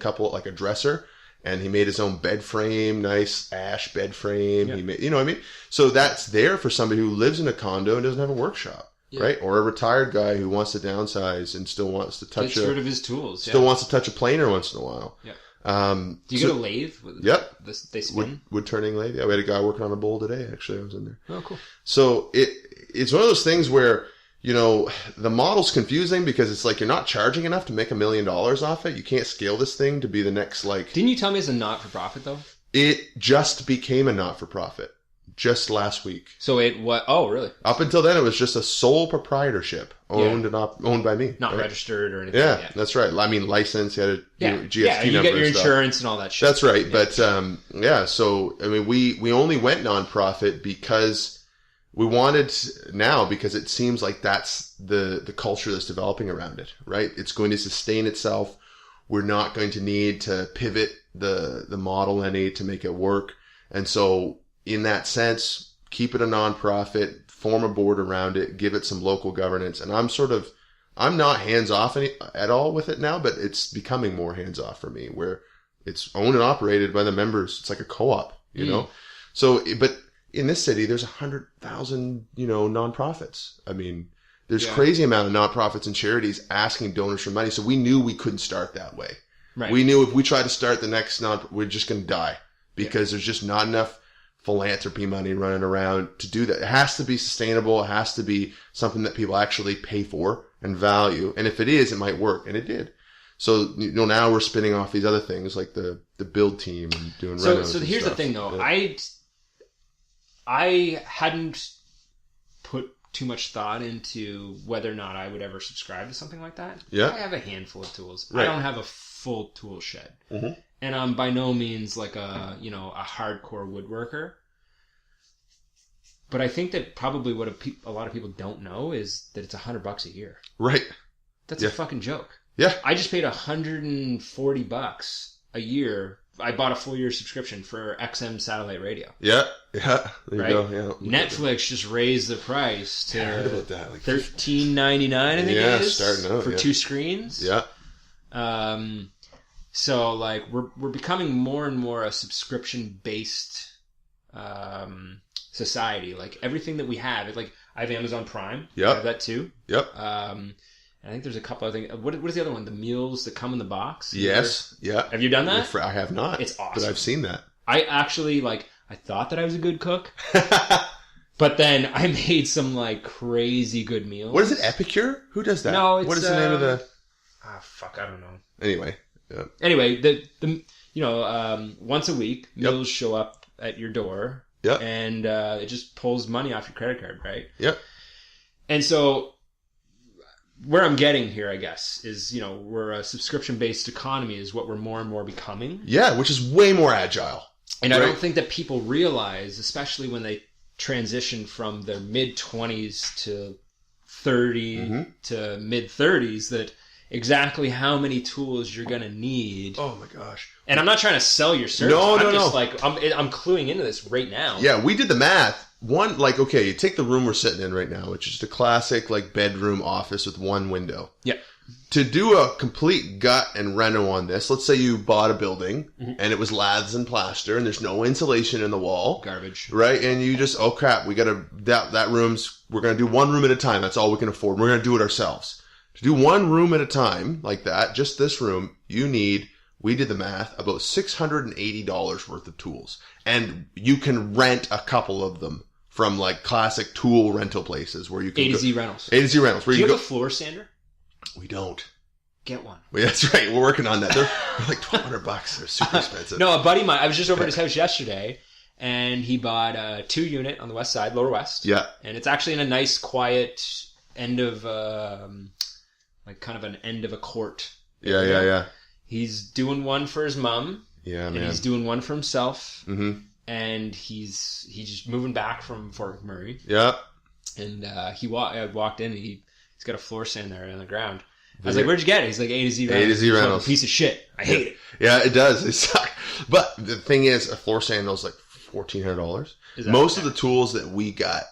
dresser. And he made his own bed frame, nice ash bed frame. Yep. He made, what I mean? So that's there for somebody who lives in a condo and doesn't have a workshop. Yeah. Right? Or a retired guy who wants to downsize and still wants to touch Gets rid of his tools. Still wants to touch a planer once in a while. Yeah. Do you get a lathe? Yep. They spin? Wood turning lathe. Yeah, we had a guy working on a bowl today, actually. I was in there. Oh, cool. So it's one of those things where, the model's confusing because it's like you're not charging enough to make $1 million off it. You can't scale this thing to be the next, Didn't you tell me it's a not-for-profit, though? It just became a not-for-profit. Just last week. So oh, really? Up until then, it was just a sole proprietorship owned by me. Not registered or anything. Yeah, that's right. I mean, licensed, you had a GST number. You get your insurance and all that shit. That's right. Yeah. But, so, I mean, we only went nonprofit because because it seems like that's the culture that's developing around it, right? It's going to sustain itself. We're not going to need to pivot the model any to make it work. And so, in that sense, keep it a nonprofit, form a board around it, give it some local governance. And I'm not hands off at all with it now, but it's becoming more hands off for me, where it's owned and operated by the members. It's like a co-op, you know? So, but in this city, there's 100,000, nonprofits. I mean, there's crazy amount of nonprofits and charities asking donors for money. So we knew we couldn't start that way. Right. We knew if we tried to start the next we're just going to die because there's just not enough philanthropy money running around to do that. It has to be sustainable. It has to be something that people actually pay for and value. And if it is, it might work. And it did. So, now we're spinning off these other things like the build team and doing renos. So here's the thing though. Yeah. I hadn't put too much thought into whether or not I would ever subscribe to something like that. Yeah. I have a handful of tools. Right. I don't have a full tool shed. Mm-hmm. And I'm by no means like a hardcore woodworker. But I think that probably what a lot of people don't know is that it's $100 a year. Right. That's a fucking joke. Yeah. I just paid $140 a year. I bought a full year subscription for XM satellite radio. Yeah. Yeah. There you go. Yeah. Netflix just raised the price to I heard about that. Like $13.99, I think it is. Starting out, for 2 screens. Yeah. So like we're becoming more and more a subscription based society. Like everything that we have, I have Amazon Prime. Yep. I have that too. Yep. I think there's a couple other things. What is the other one? The meals that come in the box? Yes. Yeah. Have you done that? I have not. It's awesome. But I've seen that. I actually I thought that I was a good cook. But then I made some crazy good meals. What is it? Epicure? Who does that? No, it's what is the name of the? Fuck, I don't know. Anyway. Yeah. Anyway, once a week meals show up at your door. Yeah. And it just pulls money off your credit card, right? Yep. And so where I'm getting here, I guess, is we're a subscription based economy is what we're more and more becoming. Yeah, which is way more agile. And right? I don't think that people realize, especially when they transition from their mid-20s to 30 to mid 30s that exactly how many tools you're going to need. Oh my gosh. And I'm not trying to sell your service. No. I'm cluing into this right now. Yeah, we did the math. One, like, okay, you take the room we're sitting in right now, which is the classic, like, bedroom office with one window. Yeah. To do a complete gut and reno on this, let's say you bought a building and it was laths and plaster and there's no insulation in the wall. Garbage. Right? And you just, oh crap, we gotta, that room's, we're gonna do one room at a time. That's all we can afford. We're gonna do it ourselves. To do one room at a time, like that, just this room, you need, we did the math, about $680 worth of tools. And you can rent a couple of them from like classic tool rental places where you can A to Z rentals. A to Z rentals. Where Do you you have go. a floor sander? We don't. Get one. Well, that's right. We're working on that. They're like $1,200. They're super expensive. No, a buddy of mine, I was just over at his house yesterday, and he bought a 2-unit on the west side, Lower West. Yeah. And it's actually in a nice, quiet end of, like kind of an end of a court. Yeah. He's doing one for his mom. Yeah, and man. he's doing one for himself. Mm-hmm. And he's just moving back from Fort McMurray. Yeah. And I walked in, and he's got a floor sander on the ground. I was like, "Where'd you get it?" He's like, "A to Z Rentals." A to Z Rentals. Like, piece of shit. I hate it. Yeah, it does. They suck. But the thing is, a floor sandal is like $1,400. Most of the tools that we got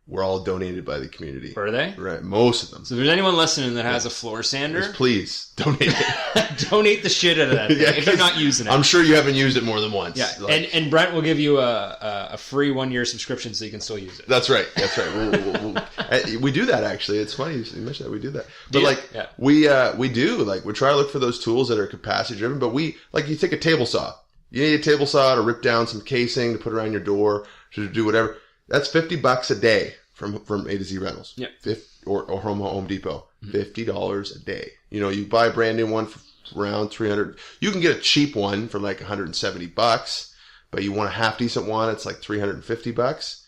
were all donated by the community. Were they? Right. Most of them. So if there's anyone listening that has a floor sander, Just please donate it. donate the shit out of that thing if you're not using it. I'm sure you haven't used it more than once. Yeah, Like, and Brent will give you a free 1-year subscription so you can still use it. That's right. We do that actually. It's funny you mentioned that we do that. But Yeah. we do like we try to look for those tools that are capacity driven. But we like you take a table saw. You need a table saw to rip down some casing to put around your door to do whatever. That's $50 a day from A to Z Rentals. Yeah. Or from Home Depot. $50 a day. You know, you buy a brand new one for around $300. You can get a cheap one for like $170, but you want a half decent one, it's like $350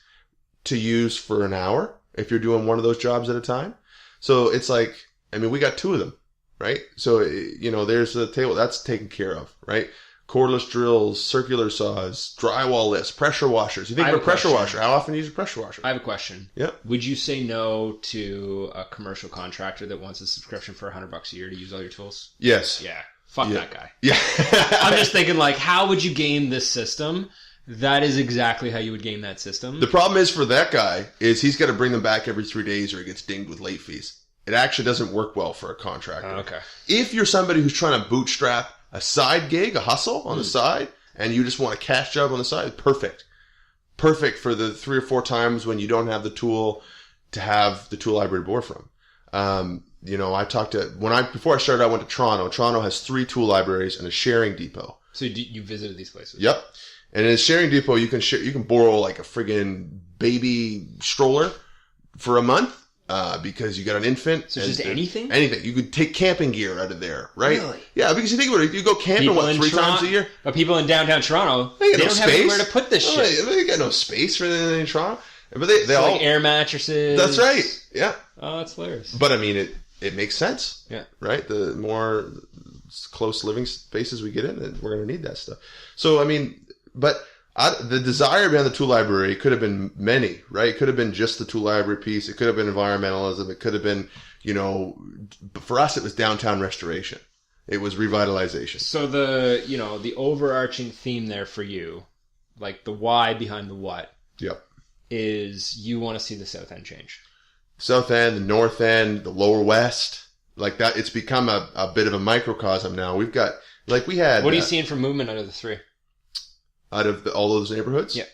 to use for an hour if you're doing one of those jobs at a time. So it's like, I mean, we got 2 of them, right? So, you know, there's the table that's taken care of, right? Cordless drills, circular saws, drywall lifts, pressure washers. You think of a pressure washer. How often do you use a pressure washer? I have a question. Yeah. Would you say no to a commercial contractor that wants a subscription for $100 a year to use all your tools? Yes. Yeah. Fuck that guy. Yeah. I'm just thinking, like, how would you game this system? That is exactly how you would game that system. The problem is for that guy is he's got to bring them back every 3 days or he gets dinged with late fees. It actually doesn't work well for a contractor. Okay. If you're somebody who's trying to bootstrap a side gig, a hustle on the side, and you just want a cash job on the side, perfect. Perfect for the 3 or 4 times when you don't have the tool to have the tool library to borrow from. You know, I talked to, before I started, I went to Toronto. Toronto has 3 tool libraries and a sharing depot. So you visited these places? Yep. And in a sharing depot, you can borrow like a friggin' baby stroller for a month. Because you got an infant. So just anything? Anything. You could take camping gear out of there, right? Really? Yeah, because you think about it, you go camping, People in 3 times Toronto- a year? But people in downtown Toronto, They they got no don't have space. anywhere to put this No, shit. They got no space for anything in Toronto. But they all... Like air mattresses. That's right. Yeah. Oh, that's hilarious. But I mean, it makes sense. Yeah. Right? The more close living spaces we get in, we're going to need that stuff. So, I mean, but... the desire behind the tool library could have been many, right? It could have been just the tool library piece. It could have been environmentalism. It could have been, you know, for us, it was downtown restoration. It was revitalization. So the overarching theme there for you, like the why behind the what, Yep. is you want to see the South End change. South End, the North End, the Lower West, like that. It's become a bit of a microcosm now. We've got, like we had... What are you seeing for movement out of the 3? Out of all those neighborhoods? Yeah.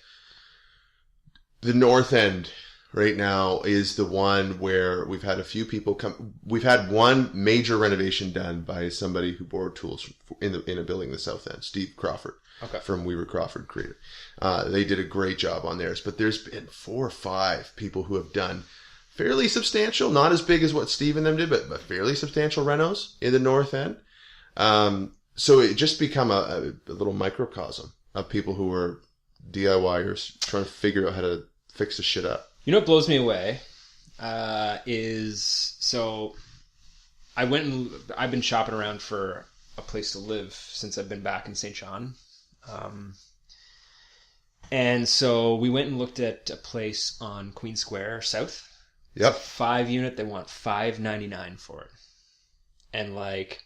The North End right now is the one where we've had a few people come. We've had one major renovation done by somebody who borrowed tools in a building in the South End, Steve Crawford. Okay. From Weaver Crawford Creative. They did a great job on theirs, but there's been 4 or 5 people who have done fairly substantial, not as big as what Steve and them did, but fairly substantial renos in the North End. So it just become a little microcosm of people who are DIYers trying to figure out how to fix the shit up. You know what blows me away is, so I've been shopping around for a place to live since I've been back in St. John. And so we went and looked at a place on Queen Square South Yep. 5 unit, they want $599 for it. And like,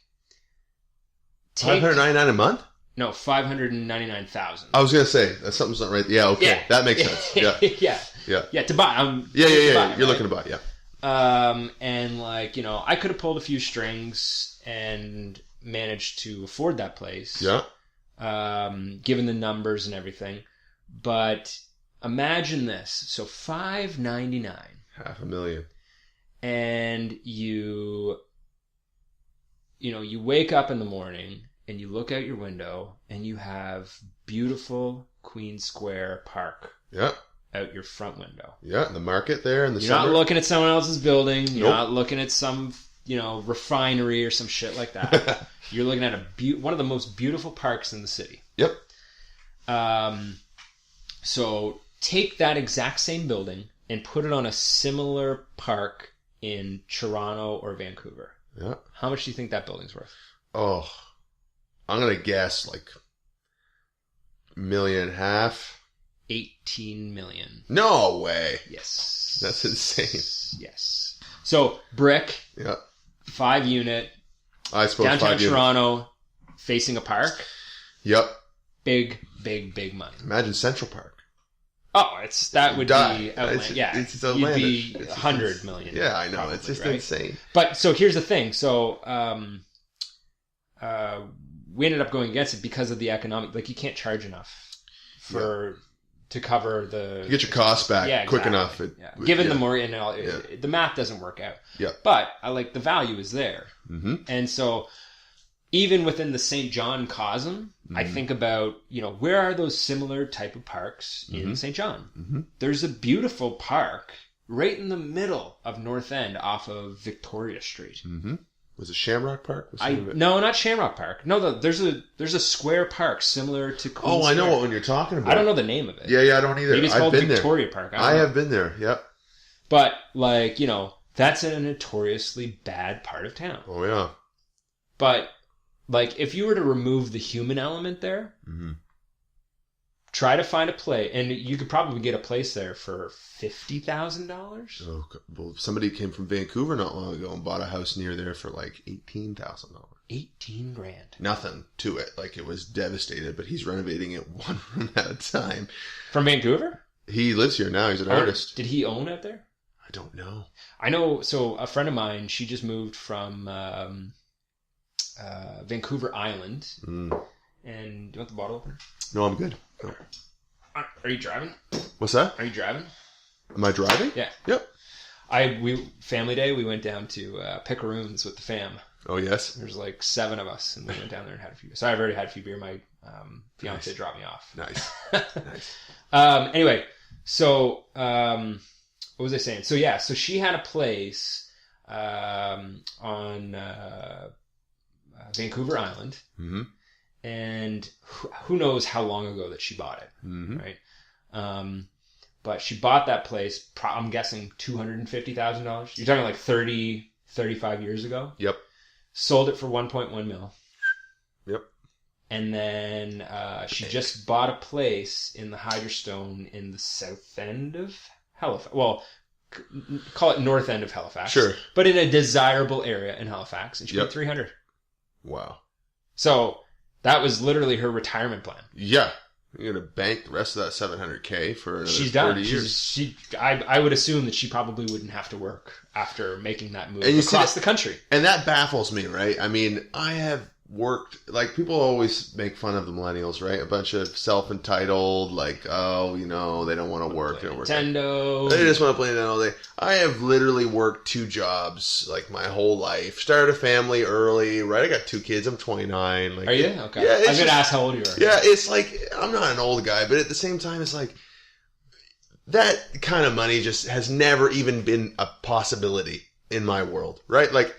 $599 a month? No, 599,000. I was gonna say that something's not right. Yeah, okay, that makes sense. Yeah, yeah. To buy. Yeah. You're right? looking to buy, yeah. And like, you know, I could have pulled a few strings and managed to afford that place. Yeah. Given the numbers and everything, but imagine this: so $599, $500,000, and you wake up in the morning and you look out your window and you have beautiful Queen Square Park. Yeah. Out your front window. Yeah, the market there in the You're summer. not looking at someone else's building. You're Nope. not looking at some, refinery or some shit like that. You're looking at one of the most beautiful parks in the city. Yep. So take that exact same building and put it on a similar park in Toronto or Vancouver. Yeah. How much do you think that building's worth? Oh, I'm gonna guess like $1.5 million. 18 million. No way. Yes. That's insane. Yes. So brick. Yeah. 5 unit. I suppose Downtown 5 units. Toronto, facing a park. Yep. Big money. Imagine Central Park. Oh, that would be It's yeah. it's You'd outlandish. be It's 100 million. Yeah, I know. Probably, It's just right? insane. But so here's the thing. So we ended up going against it because of the economic. Like, you can't charge enough to cover the. You get your costs back quick enough. Given the more the math doesn't work out. Yeah. But the value is there, Mm-hmm. and so even within the St. John Cosm, I think about where are those similar type of parks in St. John? Mm-hmm. There's a beautiful park right in the middle of North End off of Victoria Street. Mm-hmm. Was it Shamrock Park? No, not Shamrock Park. No, there's a square park similar to Queen's Oh, I know Square. what one you're talking about. I don't know the name of it. Yeah, I don't either. Maybe it's I've called been Victoria there. Park. I have been there. Yep. But that's a notoriously bad part of town. Oh yeah. But if you were to remove the human element there, try to find a place, and you could probably get a place there for $50,000. Oh, well, somebody came from Vancouver not long ago and bought a house near there for like $18,000. 18 grand. Nothing to it. Like, it was devastated, but he's renovating it one room at a time. From Vancouver? He lives here now. He's an artist. Did he own out there? I don't know. I know. So a friend of mine, she just moved from Vancouver Island. Mm. And do you want the bottle opener? No, I'm good. No. Are you driving? What's that? Are you driving? Am I driving? Yeah. Yep. Family day, we went down to Picaroons with the fam. Oh, yes? There's like 7 of us, and we went down there and had a few. So I've already had a few beer. My fiance Nice. dropped me off. Nice. Nice. Anyway, so what was I saying? So yeah, so she had a place on Vancouver Island, Mm-hmm. and who knows how long ago that she bought it, Mm-hmm. right? But she bought that place, I'm guessing $250,000. You're talking like 30, 35 years ago. Yep. Sold it for 1.1 mil. Yep. And then she just bought a place in the Hydrostone in the south end of Halifax. Well, call it north end of Halifax. Sure. But in a desirable area in Halifax. And she paid $300,000. Wow. So that was literally her retirement plan. Yeah. You're going to bank the rest of that $700K for another She's 30 done. years. I would assume that she probably wouldn't have to work after making that move And you see across that- the country. And that baffles me, right? I mean, I have worked, like, people always make fun of the millennials, right? A bunch of self-entitled, like, oh, they don't want to work. They don't work. Nintendo. They just want to play Nintendo all day. I have literally worked 2 jobs, like, my whole life. Started a family early, right? I got 2 kids. I'm 29. Like, Are you? Okay. Yeah, I was going to ask how old you are. Yeah, it's like, I'm not an old guy, but at the same time, it's like, that kind of money just has never even been a possibility in my world, right? Like,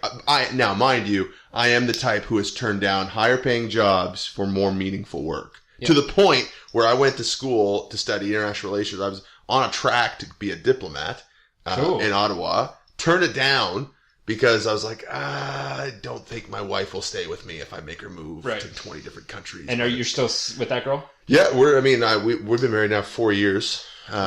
now, mind you, I am the type who has turned down higher paying jobs for more meaningful work. Yeah. To the point where I went to school to study international relations. I was on a track to be a diplomat Cool. in Ottawa. Turned it down because I was like, I don't think my wife will stay with me if I make her move Right. to 20 different countries. And are you still with that girl? Yeah, we've been married now for 4 years.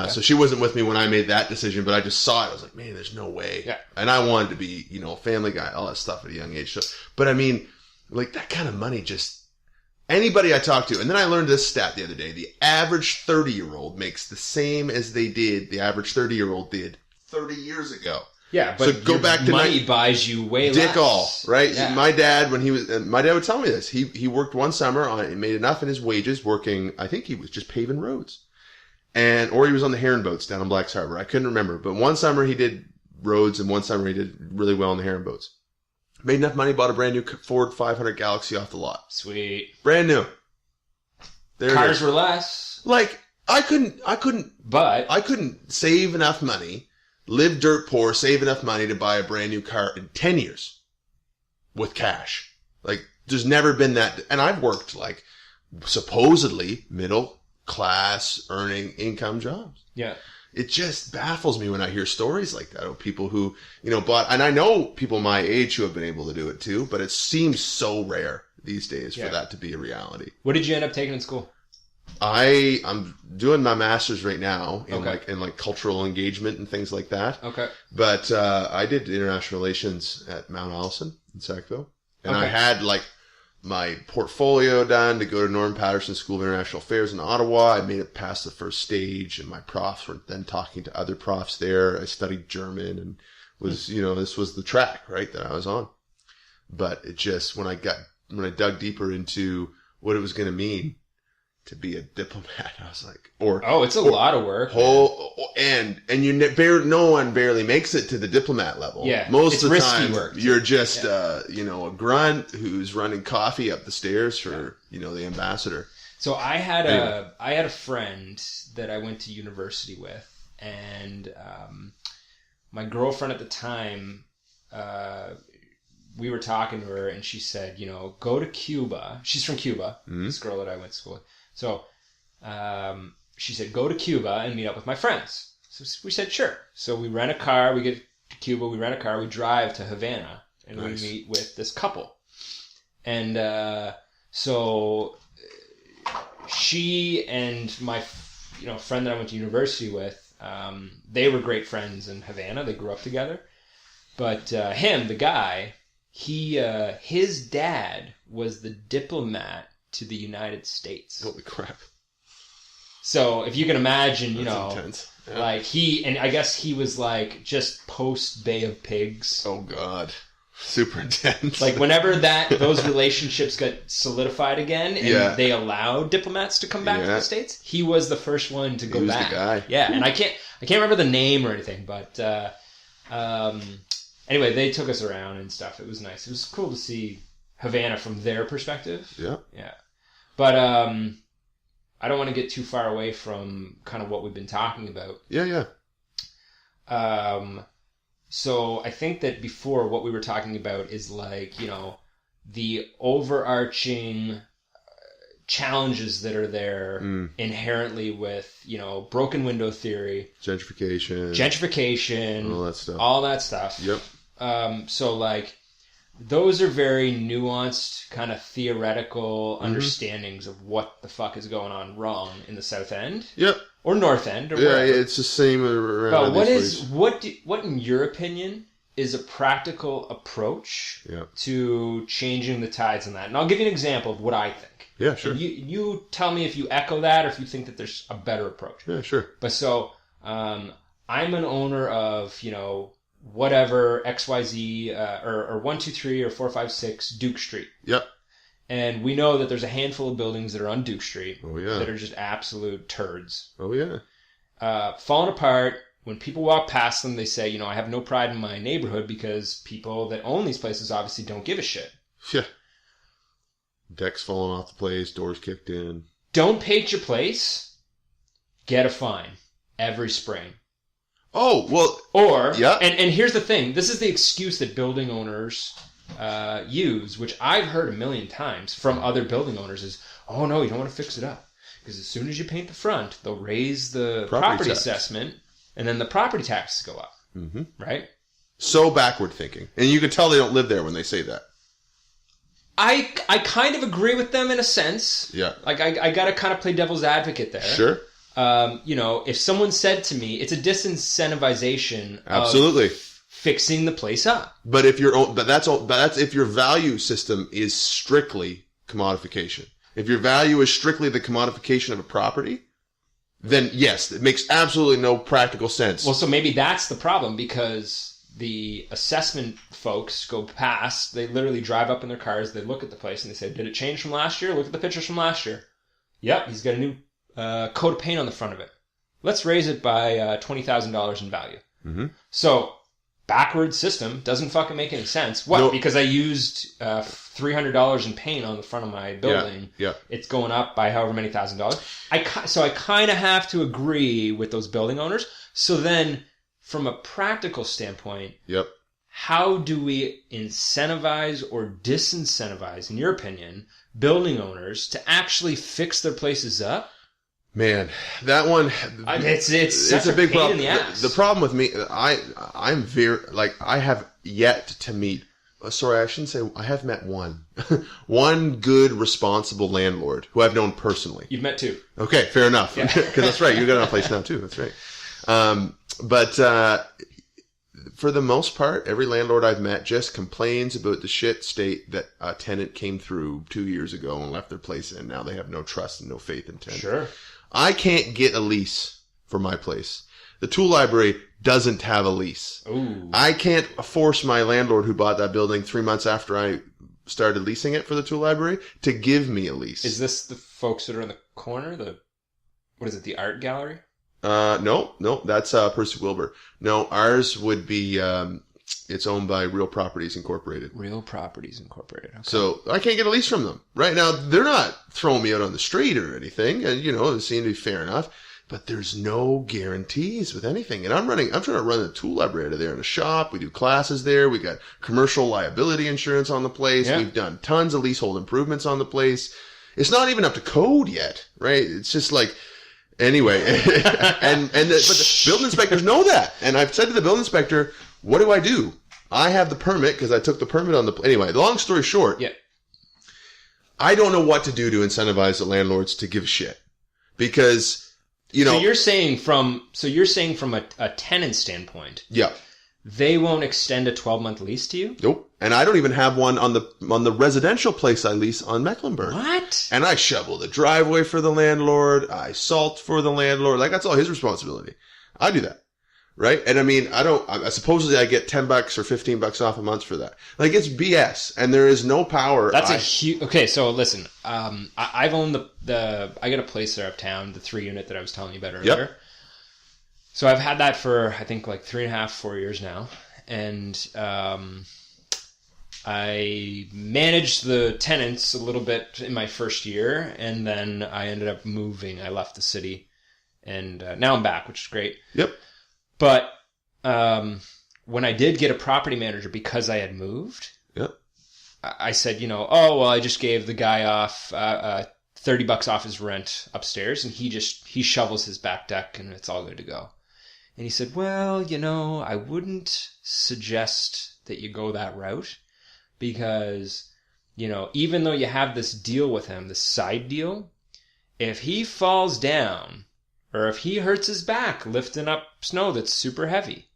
So she wasn't with me when I made that decision, but I just saw it. I was like, man, there's no way. Yeah. And I wanted to be, you know, a family guy, all that stuff at a young age. So, but I mean, like that kind of money just, anybody I talk to, and then I learned this stat the other day, the average 30-year-old makes the same as the average 30-year-old did 30 years ago. Yeah, but so go back to money buys you way dick less. all, right? Yeah. My dad, my dad would tell me this. He worked one summer he made enough in his wages working, I think he was just paving roads. Or he was on the herring boats down in Black's Harbor. I couldn't remember. But one summer he did roads and one summer he did really well on the herring boats. Made enough money, bought a brand new Ford 500 Galaxy off the lot. Sweet. Brand new. There Cars were less. Like, I couldn't save enough money, live dirt poor, save enough money to buy a brand new car in 10 years with cash. Like, there's never been that. And I've worked like supposedly middle class earning income jobs. Yeah. It just baffles me when I hear stories like that of people who, you know, bought, and I know people my age who have been able to do it too, but it seems so rare these days for that to be a reality. What did you end up taking in school? I'm doing my master's right now in like cultural engagement and things like that. Okay. But I did international relations at Mount Allison in Sackville, and I had like my portfolio done to go to Norman Patterson School of International Affairs in Ottawa. I made it past the first stage, and my profs were then talking to other profs there. I studied German and was, you know, this was the track, right, that I was on. But it just, when I dug deeper into what it was going to mean to be a diplomat, I was like, it's a lot of work. And no one barely makes it to the diplomat level. Yeah, most it's of the risky time work. you're just you know, a grunt who's running coffee up the stairs for you know, the ambassador. So I had a friend that I went to university with, and my girlfriend at the time, we were talking to her, and she said, you know, go to Cuba. She's from Cuba, this girl that I went to school with. So she said, go to Cuba and meet up with my friends. So we said, sure. So we rent a car. We get to Cuba. We rent a car. We drive to Havana, and we meet with this couple. And so she and my friend that I went to university with, they were great friends in Havana. They grew up together. But him, the guy, his dad was the diplomat to the United States. Holy crap. So if you can imagine, you know, intense. Yeah. like I guess he was like just post Bay of Pigs. Oh God. Super intense. Like whenever those relationships got solidified again and they allowed diplomats to come back to the States, he was the first one to go back. He was the guy. Yeah, and I can't remember the name or anything, but anyway, they took us around and stuff. It was nice. It was cool to see Havana from their perspective. Yeah. Yeah. But I don't want to get too far away from kind of what we've been talking about. Yeah, yeah. So I think that before what we were talking about is like, you know, the overarching challenges that are there inherently with, you know, broken window theory. Gentrification. All that stuff. Yep. So like, those are very nuanced, kind of theoretical understandings of what the fuck is going on wrong in the South End. Yep. Or North End, or wherever. Yeah, it's the same around. But what in your opinion is a practical approach to changing the tides on that? And I'll give you an example of what I think. Yeah, sure. And you tell me if you echo that or if you think that there's a better approach. Yeah, sure. But so I'm an owner of, you know, whatever XYZ or 123 or 456 Duke Street. Yep. And we know that there's a handful of buildings that are on Duke Street that are just absolute turds. Oh, yeah. Falling apart. When people walk past them, they say, you know, I have no pride in my neighborhood because people that own these places obviously don't give a shit. Yeah. Decks falling off the place, doors kicked in. Don't paint your place. Get a fine every spring. Oh, well. Or, and here's the thing. This is the excuse that building owners use, which I've heard a million times from other building owners is, oh no, you don't want to fix it up. Because as soon as you paint the front, they'll raise the property assessment, and then the property taxes go up. Mm-hmm. Right? So backward thinking. And you can tell they don't live there when they say that. I kind of agree with them in a sense. Yeah. Like, I got to kind of play devil's advocate there. Sure. if someone said to me, it's a disincentivization Absolutely. of fixing the place up. But that's if your value system is strictly commodification. If your value is strictly the commodification of a property, then yes, it makes absolutely no practical sense. Well, so maybe that's the problem, because the assessment folks go past, they literally drive up in their cars, they look at the place and they say, did it change from last year? Look at the pictures from last year. Yep, he's got a new coat of paint on the front of it. Let's raise it by $20,000 in value. Mm-hmm. So, backward system doesn't fucking make any sense. What? No. Because I used $300 in paint on the front of my building. Yeah. It's going up by however many $1,000s. So I kind of have to agree with those building owners. So then, from a practical standpoint, yep. How do we incentivize or disincentivize, in your opinion, building owners to actually fix their places up? Man, that one, it's such a big pain in the ass. The problem with me, I'm very, I have yet to meet, sorry, I shouldn't say, I have met one good, responsible landlord who I've known personally. You've met two. Okay, fair enough. Because that's right, you got a place now too, that's right. But for the most part, every landlord I've met just complains about the shit state that a tenant came through 2 years ago and left their place in. Now they have no trust and no faith in tenants. Sure. I can't get a lease for my place. The tool library doesn't have a lease. Ooh. I can't force my landlord who bought that building 3 months after I started leasing it for the tool library to give me a lease. Is this the folks that are in the corner? What is it, the art gallery? No, that's Percy Wilbur. No, ours would be, it's owned by Real Properties Incorporated. Real Properties Incorporated. Okay. So I can't get a lease from them. Right now, they're not throwing me out on the street or anything. And, it seemed to be fair enough. But there's no guarantees with anything. And I'm trying to run a tool library out of there in a shop. We do classes there. We got commercial liability insurance on the place. Yeah. We've done tons of leasehold improvements on the place. It's not even up to code yet, right? It's just like, anyway, but the building inspectors know that. And I've said to the building inspector, what do? I have the permit because I took the permit on anyway, long story short, yeah. I don't know what to do to incentivize the landlords to give a shit. Because, So you're saying from a tenant standpoint. Yeah. They won't extend a 12-month lease to you? Nope. And I don't even have one on the residential place I lease on Mecklenburg. What? And I shovel the driveway for the landlord. I salt for the landlord. That's all his responsibility. I do that. Right? And I mean, supposedly I get $10 or $15 off a month for that. It's BS. And there is no power. That's a huge, okay, so listen, I've owned I got a place there uptown, the 3-unit that I was telling you about earlier. Yep. So I've had that for, I think, 3.5, 4 years now. And I managed the tenants a little bit in my first year, and then I ended up moving. I left the city, and now I'm back, which is great. Yep. But when I did get a property manager because I had moved, yep. I said, I just gave the guy off $30 off his rent upstairs, and he shovels his back deck, and it's all good to go. And he said, well, I wouldn't suggest that you go that route because, even though you have this deal with him, this side deal, if he falls down or if he hurts his back lifting up snow that's super heavy,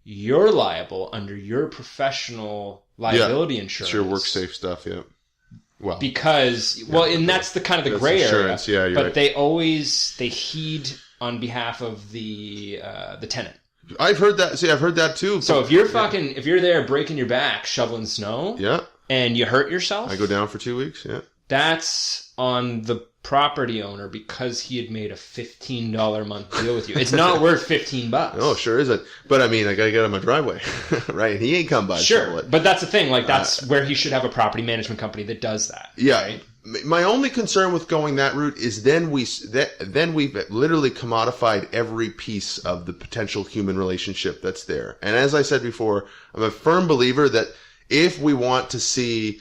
you're liable under your professional liability insurance. It's your work safe stuff, yeah. Well, because, and that's the kind of the gray area. Yeah, you're but right. they heed on behalf of the tenant. I've heard that. See, I've heard that too. So if you're there breaking your back shoveling snow, yeah, and you hurt yourself, I go down for 2 weeks. Yeah, that's on the property owner because he had made a $15 a month deal with you. It's not worth $15. Oh, sure isn't. But I mean, I gotta get on my driveway, right? And he ain't come by. Sure, but that's the thing. That's where he should have a property management company that does that. Yeah. Right? My only concern with going that route is then we've literally commodified every piece of the potential human relationship that's there. And as I said before, I'm a firm believer that if we want to see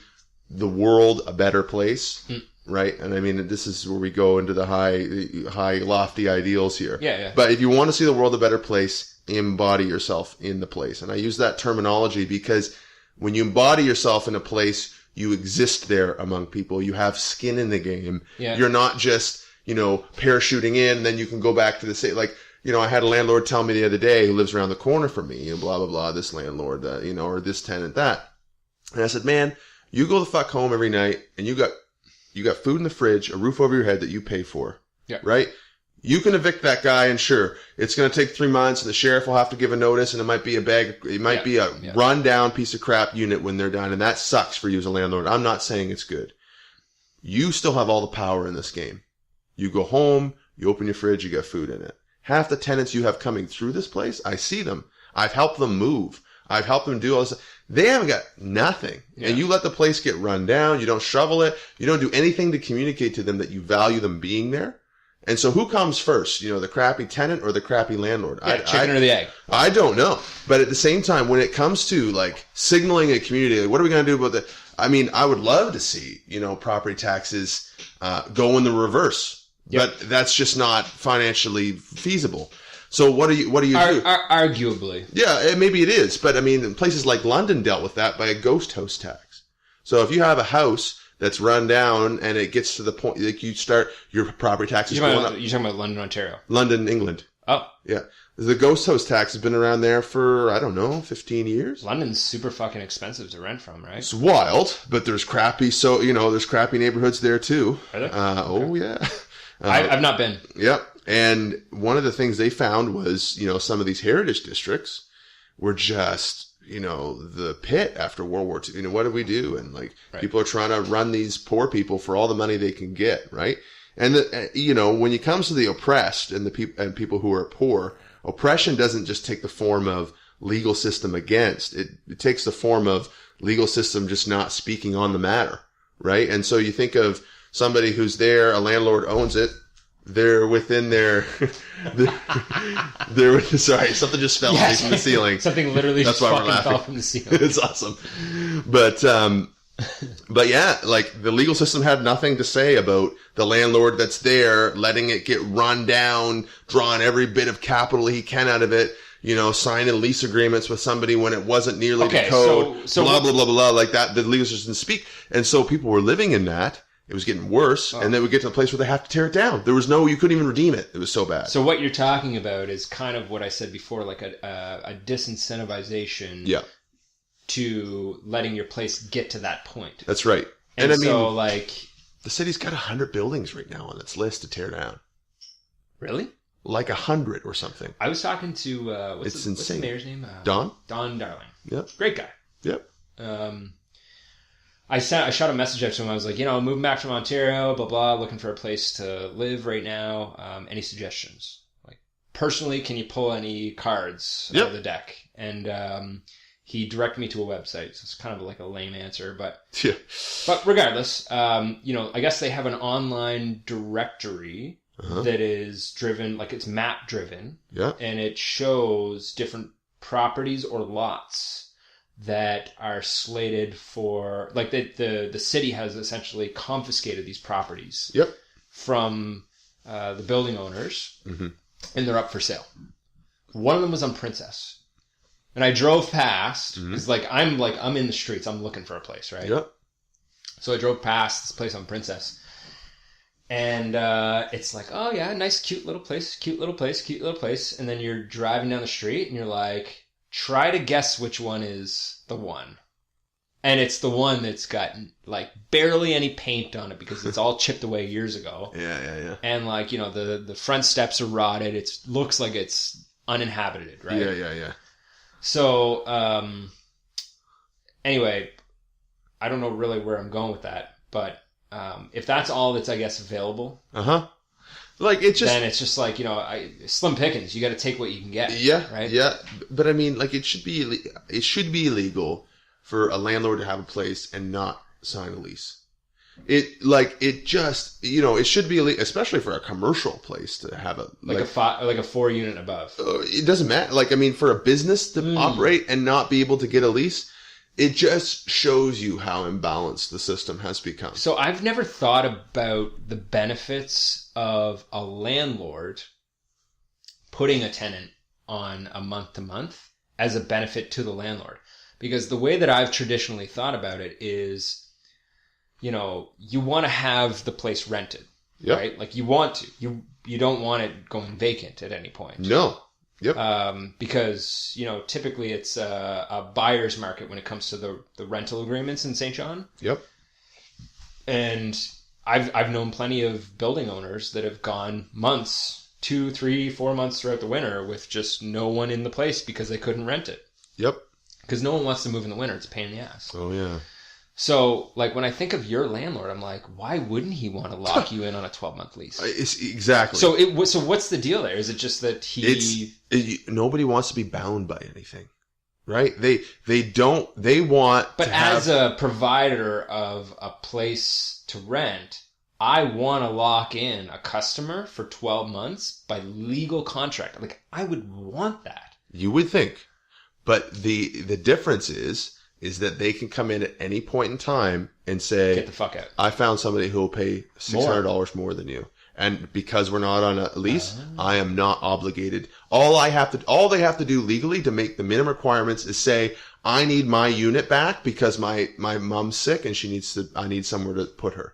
the world a better place, right? And I mean, this is where we go into the high lofty ideals here. Yeah. But if you want to see the world a better place, embody yourself in the place. And I use that terminology because when you embody yourself in a place, you exist there among people. You have skin in the game. Yeah. You're not just, parachuting in, and then you can go back to the state. Like, I had a landlord tell me the other day who lives around the corner from me, blah, blah, blah, this landlord, or this tenant, that. And I said, man, you go the fuck home every night and you got food in the fridge, a roof over your head that you pay for. Yeah. Right? You can evict that guy, and sure, it's going to take 3 months, and the sheriff will have to give a notice, and it might be a run-down piece of crap unit when they're done, and that sucks for you as a landlord. I'm not saying it's good. You still have all the power in this game. You go home, you open your fridge, you got food in it. Half the tenants you have coming through this place, I see them. I've helped them move. I've helped them do all this. They haven't got nothing. Yeah. And you let the place get run down. You don't shovel it. You don't do anything to communicate to them that you value them being there. And so who comes first? The crappy tenant or the crappy landlord? Yeah, chicken or the egg? I don't know. But at the same time, when it comes to like signaling a community, like, what are we going to do about that? I mean, I would love to see, property taxes go in the reverse. Yep. But that's just not financially feasible. So what do you do? Arguably. Yeah, maybe it is. But I mean, places like London dealt with that by a ghost house tax. So if you have a house that's run down and it gets to the point, like you start your property taxes going up. You're talking about London, Ontario. London, England. Oh. Yeah. The ghost house tax has been around there for, I don't know, 15 years. London's super fucking expensive to rent from, right? It's wild, but there's crappy, there's crappy neighborhoods there too. Are there? Oh yeah. I've not been. Yep. And one of the things they found was, some of these heritage districts were just, the pit after World War II. What do we do? And people are trying to run these poor people for all the money they can get, right? And when it comes to the oppressed and people who are poor, oppression doesn't just take the form of legal system against. It takes the form of legal system just not speaking on the matter, right? And so you think of somebody who's there, a landlord owns it. They're within their, sorry, something just fell off from the ceiling. Something literally just fucking fell from the ceiling. It's awesome. But yeah, like the legal system had nothing to say about the landlord that's there, letting it get run down, drawing every bit of capital he can out of it, signing lease agreements with somebody when it wasn't nearly the code, so blah, blah, blah, blah, like that. The legal system didn't speak. And so people were living in that. It was getting worse, and then we get to the place where they have to tear it down. You couldn't even redeem it. It was so bad. So what you're talking about is kind of what I said before, like a disincentivization to letting your place get to that point. That's right. And I mean, the city's got 100 buildings right now on its list to tear down. Really? Like 100 or something. I was talking to, what's the mayor's name? Don? Don Darling. Yep. Great guy. Yep. I shot a message out to him. I was like, moving back from Ontario, blah, blah, looking for a place to live right now. Any suggestions? Like, personally, can you pull any cards out of the deck? And he directed me to a website. So it's kind of like a lame answer, but yeah. But regardless, I guess they have an online directory that is driven, like it's map driven. Yeah. And it shows different properties or lots that are slated for, like the city has essentially confiscated these properties from the building owners, and they're up for sale. One of them was on Princess, and I drove past. It's I'm in the streets. I'm looking for a place, right? Yep. So I drove past this place on Princess, and it's like, oh yeah, nice, cute little place, cute little place, cute little place. And then you're driving down the street, and you're like, try to guess which one is the one. And it's the one that's got like barely any paint on it because it's all chipped away years ago. Yeah. And the front steps are rotted. It looks like it's uninhabited, right? Yeah. So, anyway, I don't know really where I'm going with that, but if that's all that's, I guess, available. Like then it's just like, slim pickings. You got to take what you can get. Yeah. Right. Yeah. But I mean, like it should be illegal for a landlord to have a place and not sign a lease. It should be illegal, especially for a commercial place to have a 4-unit above. It doesn't matter. Like, I mean, for a business to operate and not be able to get a lease, it just shows you how imbalanced the system has become. So I've never thought about the benefits of a landlord putting a tenant on a month-to-month as a benefit to the landlord. Because the way that I've traditionally thought about it is, you want to have the place rented. Yep. right? Like you want to. You don't want it going vacant at any point. No. Yep. Because, you know, typically it's a buyer's market when it comes to the rental agreements in St. John. Yep. And I've known plenty of building owners that have gone months, 2, 3, 4 months throughout the winter with just no one in the place because they couldn't rent it. Yep. Because no one wants to move in the winter. It's a pain in the ass. Oh, yeah. So, like, when I think of your landlord, I'm like, why wouldn't he want to lock you in on a 12-month lease? Exactly. So what's the deal there? Is it just that nobody wants to be bound by anything, right? They want But to have... as a provider of a place to rent, I want to lock in a customer for 12 months by legal contract. Like, I would want that. You would think. But the difference is that they can come in at any point in time and say, Get the fuck out. I found somebody who will pay $600 more than you. And because we're not on a lease, I am not obligated. All they have to do legally to make the minimum requirements is say, I need my unit back because my mom's sick and I need somewhere to put her.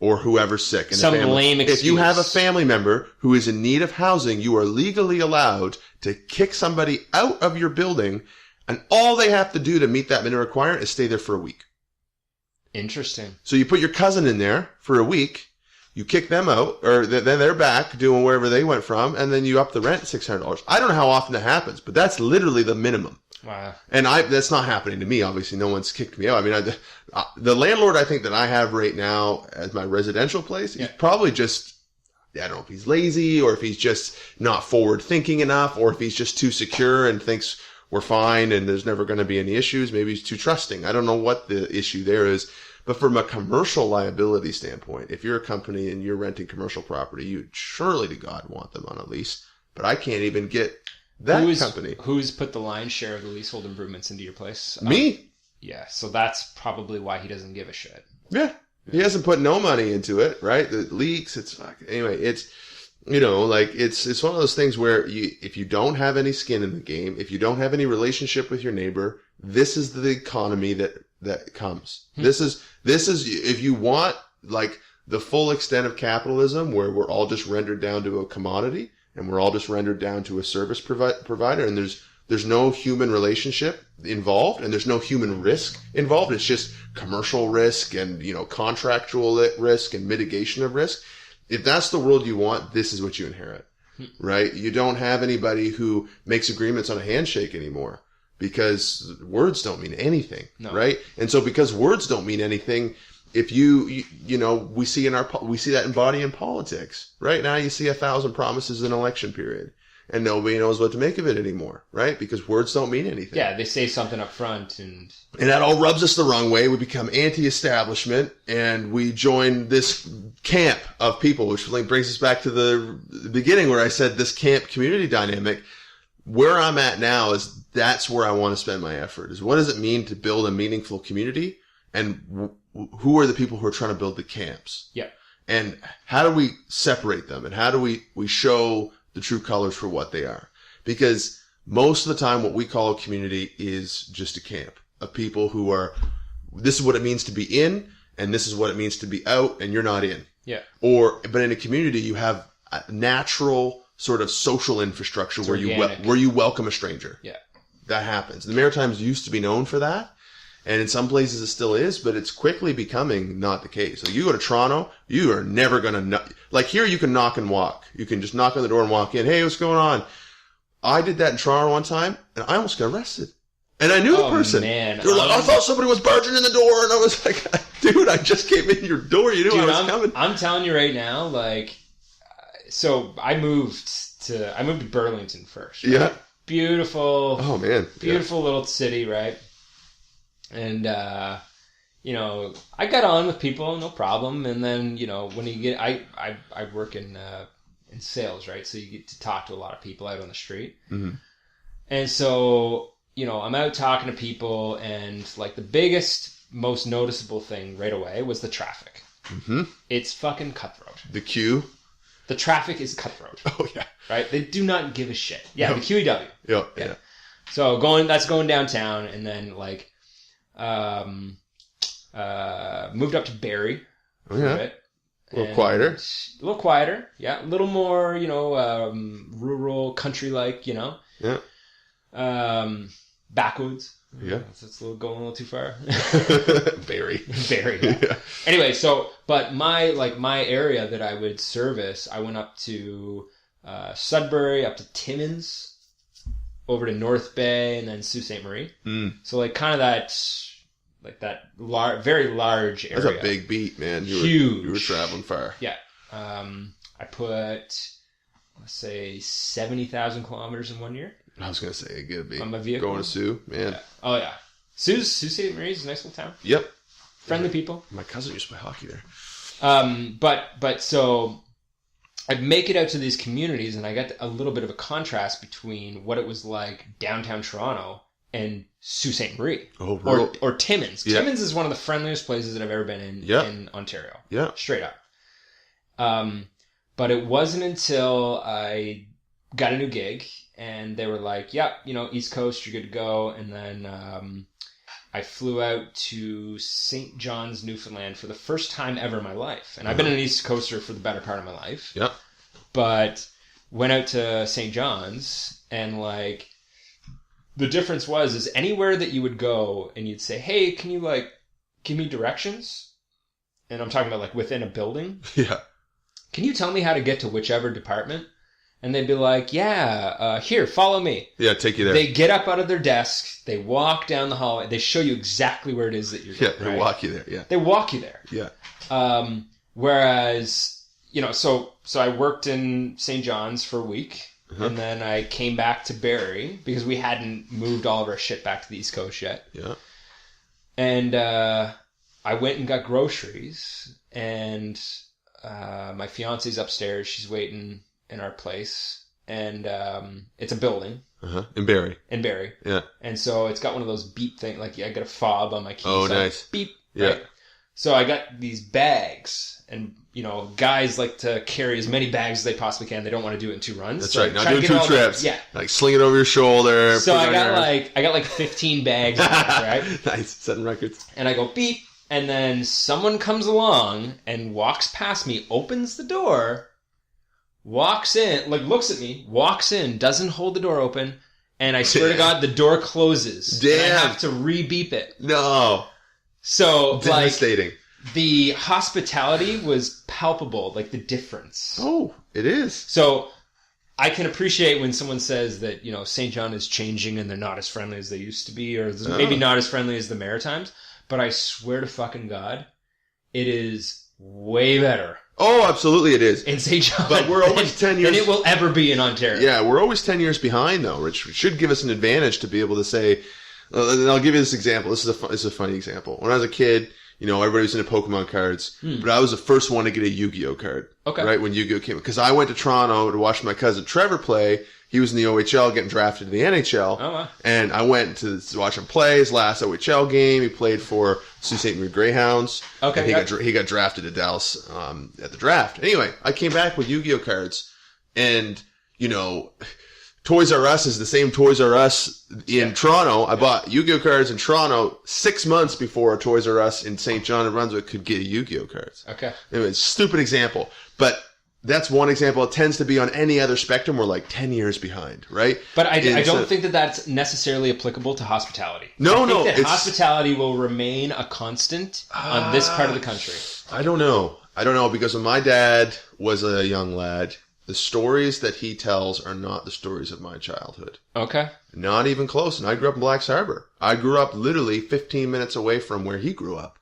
Or whoever's sick. And Some lame excuse. If you have a family member who is in need of housing, you are legally allowed to kick somebody out of your building, and all they have to do to meet that minimum requirement is stay there for a week. Interesting. So you put your cousin in there for a week, you kick them out, or then they're back doing wherever they went from, and then you up the rent $600. I don't know how often that happens, but that's literally the minimum. Wow. And that's not happening to me. Obviously, no one's kicked me out. I mean, the landlord I think that I have right now as my residential place, he's probably just, I don't know if he's lazy or if he's just not forward thinking enough or if he's just too secure and thinks we're fine and there's never going to be any issues. Maybe he's too trusting. I don't know what the issue there is. But from a commercial liability standpoint, if you're a company and you're renting commercial property, you surely to God want them on a lease. But I can't even get that company. Who's put the lion's share of the leasehold improvements into your place? Me. Yeah, so that's probably why he doesn't give a shit. Yeah. He hasn't put no money into it, right? The leaks, anyway, it's, you know, like it's one of those things where if you don't have any skin in the game, if you don't have any relationship with your neighbor, this is the economy that comes. This is, if you want like the full extent of capitalism where we're all just rendered down to a commodity and we're all just rendered down to a service provider and there's no human relationship involved and there's no human risk involved. It's just commercial risk and, you know, contractual risk and mitigation of risk. If that's the world you want, this is what you inherit, right? You don't have anybody who makes agreements on a handshake anymore because words don't mean anything, right? And so because words don't mean anything, if you know, we see that embodied in politics. Right now you see 1,000 promises in election period. And nobody knows what to make of it anymore, right? Because words don't mean anything. Yeah, they say something up front and that all rubs us the wrong way. We become anti-establishment and we join this camp of people, which brings us back to the beginning where I said this camp community dynamic. Where I'm at now is that's where I want to spend my effort is what does it mean to build a meaningful community and who are the people who are trying to build the camps? Yeah. And how do we separate them and how do we show the true colors for what they are? Because most of the time what we call a community is just a camp of people who are, this is what it means to be in and this is what it means to be out and you're not in. Yeah. But in a community you have a natural sort of social infrastructure where you welcome a stranger. Yeah. That happens. The Maritimes used to be known for that. And in some places it still is, but it's quickly becoming not the case. So you go to Toronto, you are never going to, like here you can knock and walk. You can just knock on the door and walk in. Hey, what's going on? I did that in Toronto one time and I almost got arrested. And I knew the person. Man. They were like, I thought somebody was barging in the door. And I was like, dude, I just came in your door. You knew I was coming. I'm telling you right now, like, so I moved to Burlington first. Right? Yeah. Beautiful. Oh man. Beautiful little city, right? And, you know, I got on with people, no problem. And then, you know, when you get, I work in sales, right? So you get to talk to a lot of people out on the street. Mm-hmm. And so, you know, I'm out talking to people and like the biggest, most noticeable thing right away was the traffic. Mm-hmm. It's fucking cutthroat. The queue. The traffic is cutthroat. Oh yeah. Right? They do not give a shit. Yeah. No. The QEW. Yeah. So that's going downtown and then like, moved up to Barrie for a bit. A little quieter. A little quieter, yeah. A little more, rural, country-like, Yeah. Backwoods. Yeah. It's going a little too far. Very. Very, yeah. Anyway, but my area that I would service, I went up to Sudbury, up to Timmins, over to North Bay, and then Sault Ste. Marie. Mm. So kind of that very large area. That's a big beat, man. Huge. You were traveling far. Yeah. I put, let's say, 70,000 kilometers in 1 year. I was going to say, it could be. On my vehicle. Going to Sioux, man. Yeah. Oh, yeah. Sault Ste. Marie is a nice little town. Yep. Friendly people. My cousin used to play hockey there. But so I'd make it out to these communities, and I got a little bit of a contrast between what it was like downtown Toronto and Sault Ste. Marie. Oh, rural. Or Timmins. Yeah. Timmins is one of the friendliest places that I've ever been in Ontario. Yeah. Straight up. But it wasn't until I got a new gig, and they were like, yep, East Coast, you're good to go. And then I flew out to St. John's, Newfoundland for the first time ever in my life. And I've been an East Coaster for the better part of my life. Yep. But went out to St. John's, and the difference is anywhere that you would go and you'd say, hey, can you give me directions? And I'm talking about within a building. Yeah. Can you tell me how to get to whichever department? And they'd be like, yeah, here, follow me. Yeah, take you there. They get up out of their desk, they walk down the hallway, they show you exactly where it is that you're going. Yeah, they walk you there, yeah. They walk you there. Yeah. Whereas, so I worked in St. John's for a week, and then I came back to Barrie, because we hadn't moved all of our shit back to the East Coast yet. Yeah. And I went and got groceries, and my fiance's upstairs, she's waiting in our place, and it's a building. In Barrie. Yeah. And so it's got one of those beep things, I got a fob on my key. Oh, so nice. Beep. Yeah. Right? So I got these bags, and guys like to carry as many bags as they possibly can. They don't want to do it in 2 runs. That's so right. Not doing 2 trips. Yeah. Sling it over your shoulder. So I got 15 bags, right? Nice. Setting records. And I go beep, and then someone comes along and walks past me, opens the door, walks in, looks at me, walks in, doesn't hold the door open, and I swear to God, the door closes. Damn. And I have to re-beep it. No. So, devastating. The hospitality was palpable, the difference. Oh, it is. So, I can appreciate when someone says that, St. John is changing and they're not as friendly as they used to be, or maybe not as friendly as the Maritimes, but I swear to fucking God, it is way better. Oh, absolutely it is. In St. John. But we're always 10 years... than it will ever be in Ontario. Yeah, we're always 10 years behind, though, which should give us an advantage to be able to say... and I'll give you this example. This is a funny example. When I was a kid, everybody was into Pokemon cards, but I was the first one to get a Yu-Gi-Oh card. Okay. Right, when Yu-Gi-Oh came. Because I went to Toronto to watch my cousin Trevor play. He was in the OHL, getting drafted to the NHL. Oh, wow. And I went to watch him play his last OHL game. He played for Sault Ste. Marie Greyhounds. Okay. And he got drafted to Dallas at the draft. Anyway, I came back with Yu-Gi-Oh cards, and Toys R Us is the same Toys R Us in Toronto. I bought Yu-Gi-Oh cards in Toronto 6 months before a Toys R Us in St. John and Brunswick could get Yu-Gi-Oh cards. Okay. Anyway, stupid example, but that's one example. It tends to be on any other spectrum. We're 10 years behind, right? But I don't think that that's necessarily applicable to hospitality. No, I think that hospitality will remain a constant on this part of the country. I don't know because when my dad was a young lad, the stories that he tells are not the stories of my childhood. Okay. Not even close. And I grew up in Blacks Harbor. I grew up literally 15 minutes away from where he grew up.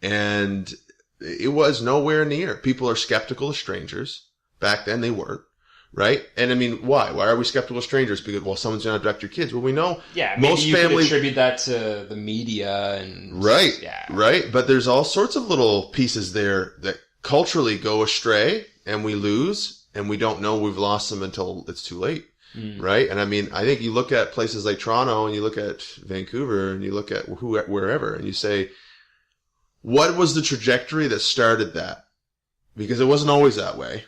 And it was nowhere near. People are skeptical of strangers. Back then they weren't. Right? And I mean, why? Why are we skeptical of strangers? Because, someone's going to abduct your kids. Well, we know most you families could attribute that to the media and... Right. Yeah. Right. But there's all sorts of little pieces there that culturally go astray and we lose. And we don't know we've lost them until it's too late, right? And I mean, I think you look at places like Toronto and you look at Vancouver and you look at wherever and you say, what was the trajectory that started that? Because it wasn't always that way,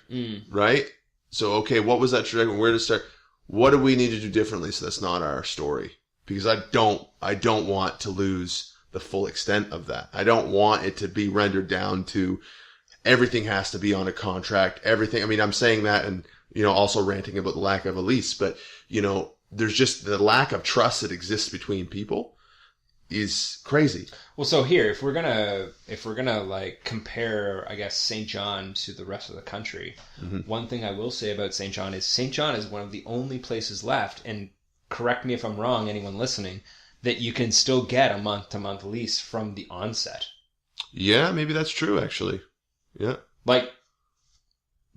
right? So, okay, what was that trajectory? Where did it start? What do we need to do differently so that's not our story? Because I don't want to lose the full extent of that. I don't want it to be rendered down to everything has to be on a contract. Everything. I mean, I'm saying that and, also ranting about the lack of a lease, but, there's just the lack of trust that exists between people is crazy. Well, so here, if we're gonna like compare, I guess, St. John to the rest of the country, one thing I will say about St. John is one of the only places left, and correct me if I'm wrong, anyone listening, that you can still get a month-to-month lease from the onset. Yeah, maybe that's true, actually. Yeah. Like,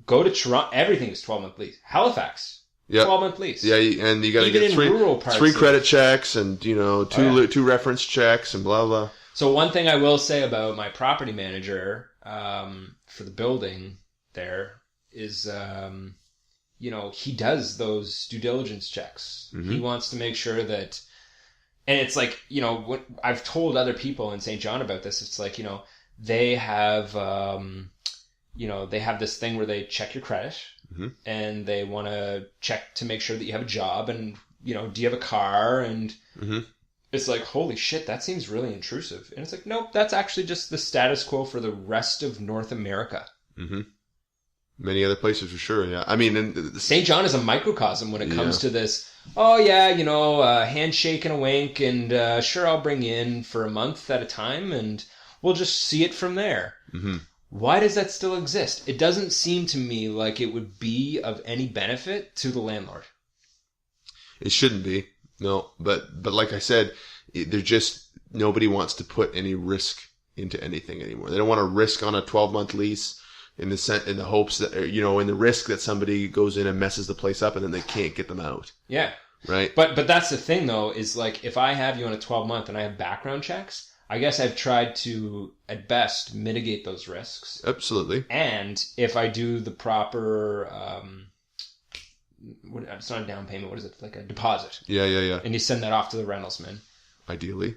go to Toronto, everything is 12-month lease. Halifax, 12-month lease. Yeah, and you got to get three credit checks and, two reference checks and blah, blah. So one thing I will say about my property manager for the building there is, he does those due diligence checks. Mm-hmm. He wants to make sure that, and it's like, what I've told other people in St. John about this. It's like, they have, they have this thing where they check your credit. Mm-hmm. And they want to check to make sure that you have a job and, do you have a car? And it's like, holy shit, that seems really intrusive. And it's like, nope, that's actually just the status quo for the rest of North America. Mm-hmm. Many other places for sure, yeah. I mean, St. John is a microcosm when it comes to this. Oh, yeah, handshake and a wink and sure, I'll bring you in for a month at a time and we'll just see it from there. Mm-hmm. Why does that still exist? It doesn't seem to me like it would be of any benefit to the landlord. It shouldn't be. No, but like I said, nobody wants to put any risk into anything anymore. They don't want to risk on a 12-month lease in the hopes that, in the risk that somebody goes in and messes the place up and then they can't get them out. Yeah. Right. But that's the thing though, is like if I have you on a 12-month and I have background checks, I guess I've tried to, at best, mitigate those risks. Absolutely. And if I do the proper, it's not a down payment, what is it? Like a deposit. Yeah. And you send that off to the rentalsman. Ideally.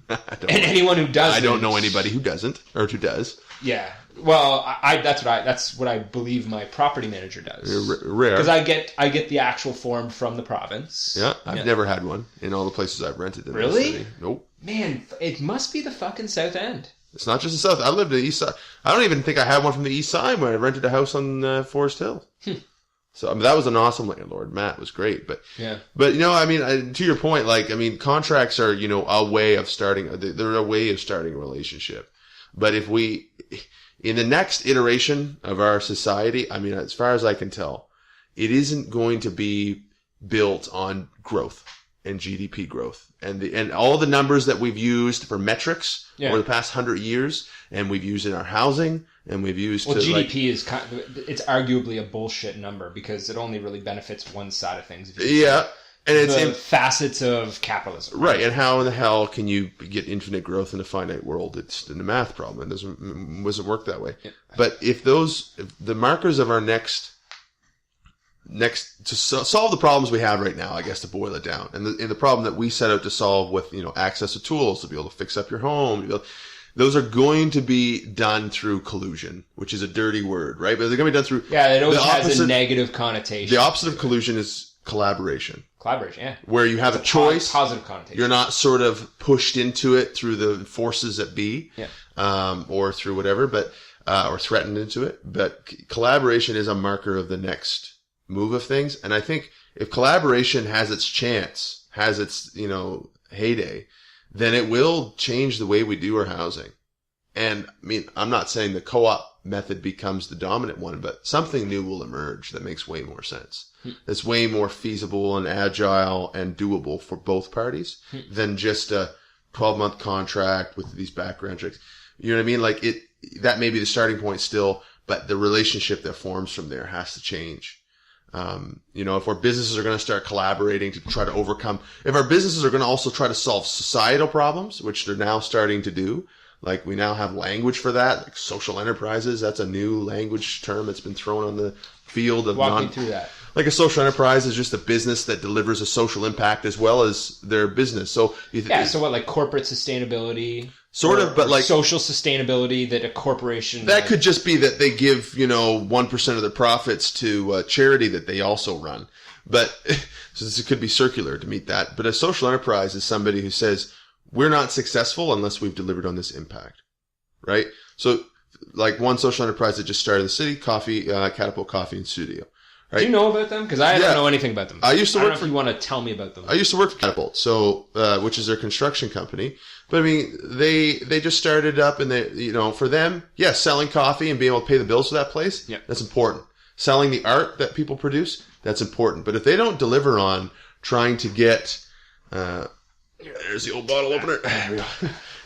And anyone who doesn't. I don't know anybody who doesn't, or who does. Yeah. Well, that's what I believe my property manager does. Rare. Because I get the actual form from the province. Yeah, I've never had one in all the places I've rented in really? the city. Nope. Man, it must be the fucking South End. It's not just the South. I lived in the East Side. I don't even think I had one from the East Side when I rented a house on Forest Hill. So that was an awesome landlord. Matt was great, but to your point, contracts are a way of starting. They're a way of starting a relationship. But if we, in the next iteration of our society, as far as I can tell, it isn't going to be built on growth and GDP growth and all the numbers that we've used for metrics over the past 100 years, and we've used in our housing, and we've used GDP is it's arguably a bullshit number because it only really benefits one side of things. And it's the facets of capitalism. Right, and how in the hell can you get infinite growth in a finite world? It's a math problem. It doesn't work that way. Yeah. But if the markers of our next to solve the problems we have right now, I guess, to boil it down, and the problem that we set out to solve with access to tools to be able to fix up your home, those are going to be done through collusion, which is a dirty word, right? But they're going to be done through it always has a negative connotation. The opposite of collusion is collaboration. Collaboration, yeah. Where you have a choice. Positive connotation. You're not sort of pushed into it through the forces that be, or through whatever, but or threatened into it. But collaboration is a marker of the next move of things. And I think if collaboration has its chance, has its, heyday, then it will change the way we do our housing. And I'm not saying the co-op method becomes the dominant one, but something new will emerge that makes way more sense. That's way more feasible and agile and doable for both parties than just a 12-month contract with these background checks. You know what I mean? Like that may be the starting point still, but the relationship that forms from there has to change. If our businesses are going to start collaborating to try to overcome, if our businesses are going to also try to solve societal problems, which they're now starting to do, like we now have language for that, like social enterprises, that's a new language term that's been thrown on the field of Walk me through that. Like a social enterprise is just a business that delivers a social impact as well as their business. So so what, like corporate sustainability? Sort of, but like social sustainability that a corporation that could just be that they give 1% of their profits to a charity that they also run. But so it could be circular to meet that. But a social enterprise is somebody who says we're not successful unless we've delivered on this impact, right? So like one social enterprise that just started in the city, Catapult Coffee and Studio. Right? Do you know about them? Because I don't know anything about them. I used to I don't work know if you want to tell me about them. I used to work for Catapult, so which is their construction company. But I mean, they just started up, and they, you know, for them, selling coffee and being able to pay the bills for that place, that's important. Selling the art that people produce, that's important. But if they don't deliver on trying to get, there's the old bottle opener. There we go.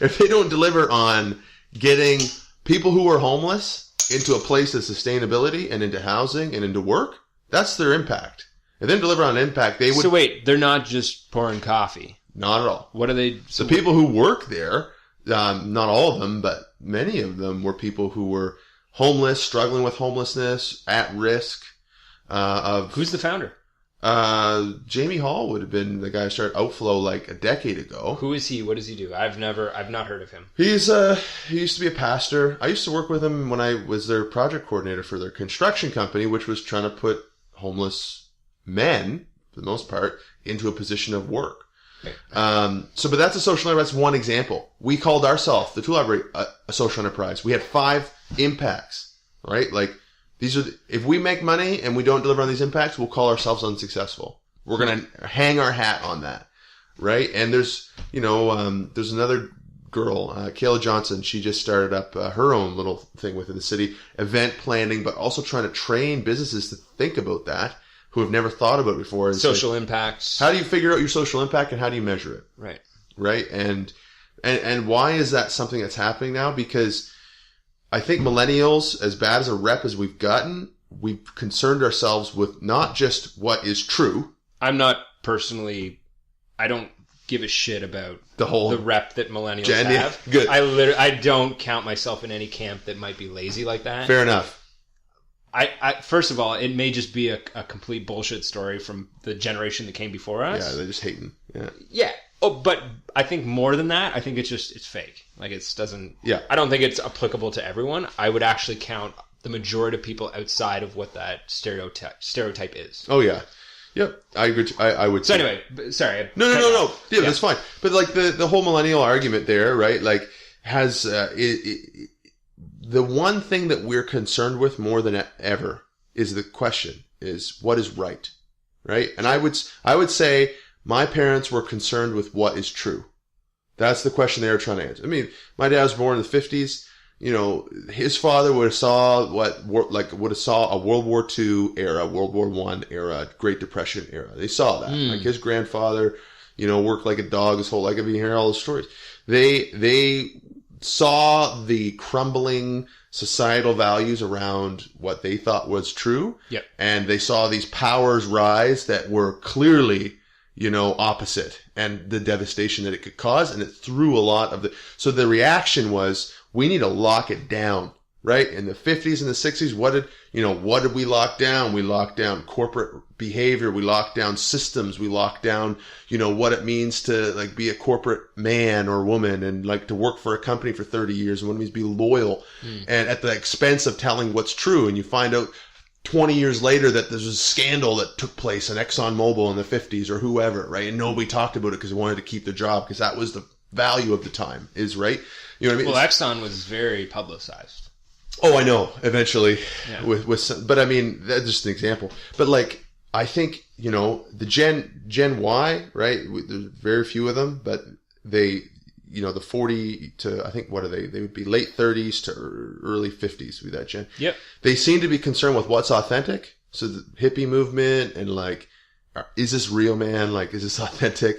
If they don't deliver on getting people who are homeless into a place of sustainability and into housing and into work, that's their impact. If they didn't deliver on impact, they would... So wait, they're not just pouring coffee? Not at all. What are they... The people who work there, not all of them, but many of them were people who were homeless, struggling with homelessness, at risk of... Who's the founder? Jamie Hall would have been the guy who started Outflow like a decade ago. Who is he? What does he do? I've not heard of him. He used to be a pastor. I used to work with him when I was their project coordinator for their construction company, which was trying to put homeless men, for the most part, into a position of work. But that's a social enterprise. That's one example. We called ourselves, the Tool Library, a social enterprise. We had 5 impacts, right? Like, these are, if we make money and we don't deliver on these impacts, we'll call ourselves unsuccessful. We're going to hang our hat on that, right? And there's, there's another girl, Kayla Johnson. She just started up her own little thing within the city, event planning, but also trying to train businesses to think about that, who have never thought about it before. And social impacts. How do you figure out your social impact and how do you measure it? Right. Right. And why is that something that's happening now? Because I think millennials, as bad as a rep as we've gotten, we've concerned ourselves with not just what is true. I'm not personally, I don't give a shit about the rep that millennials have. Good. I don't count myself in any camp that might be lazy like that. Fair enough. I first of all, it may just be a complete bullshit story from the generation that came before us. Yeah, they're just hating. Yeah. Yeah. Oh, but I think more than that, I think it's fake. Like I don't think it's applicable to everyone. I would actually count the majority of people outside of what that stereotype is. Oh yeah. Yep. I agree. I would. So anyway, sorry. No. Yeah, that's fine. But like the whole millennial argument there, right? Like has, the one thing that we're concerned with more than ever is the question is what is right? Right? And I would say my parents were concerned with what is true. That's the question they were trying to answer. I mean, my dad was born in the 50s. His father would have saw a World War II era, World War I era, Great Depression era. They saw that. Like his grandfather, worked like a dog his whole life. I've been hearing all those stories. They saw the crumbling societal values around what they thought was true. Yep. And they saw these powers rise that were clearly, opposite, and the devastation that it could cause. And it threw a lot of so the reaction was, we need to lock it down, right? In the 50s and the 60s, what did we lock down? We locked down corporate behavior. We locked down systems. We locked down, what it means to be a corporate man or woman and to work for a company for 30 years and what it means to be loyal and at the expense of telling what's true. And you find out 20 years later that there's a scandal that took place in ExxonMobil in the 50s or whoever, right? And nobody talked about it because they wanted to keep their job because that was the value of the time, is right. You know what I mean? Well, Exxon was very publicized. Oh, I know. Eventually, with some, but I mean, that's just an example. But I think the Gen Y, right? There's very few of them, but they, the 40 to I think what are they? They would be late 30s to early 50s with that gen. Yep. They seem to be concerned with what's authentic. So the hippie movement and is this real, man? Is this authentic?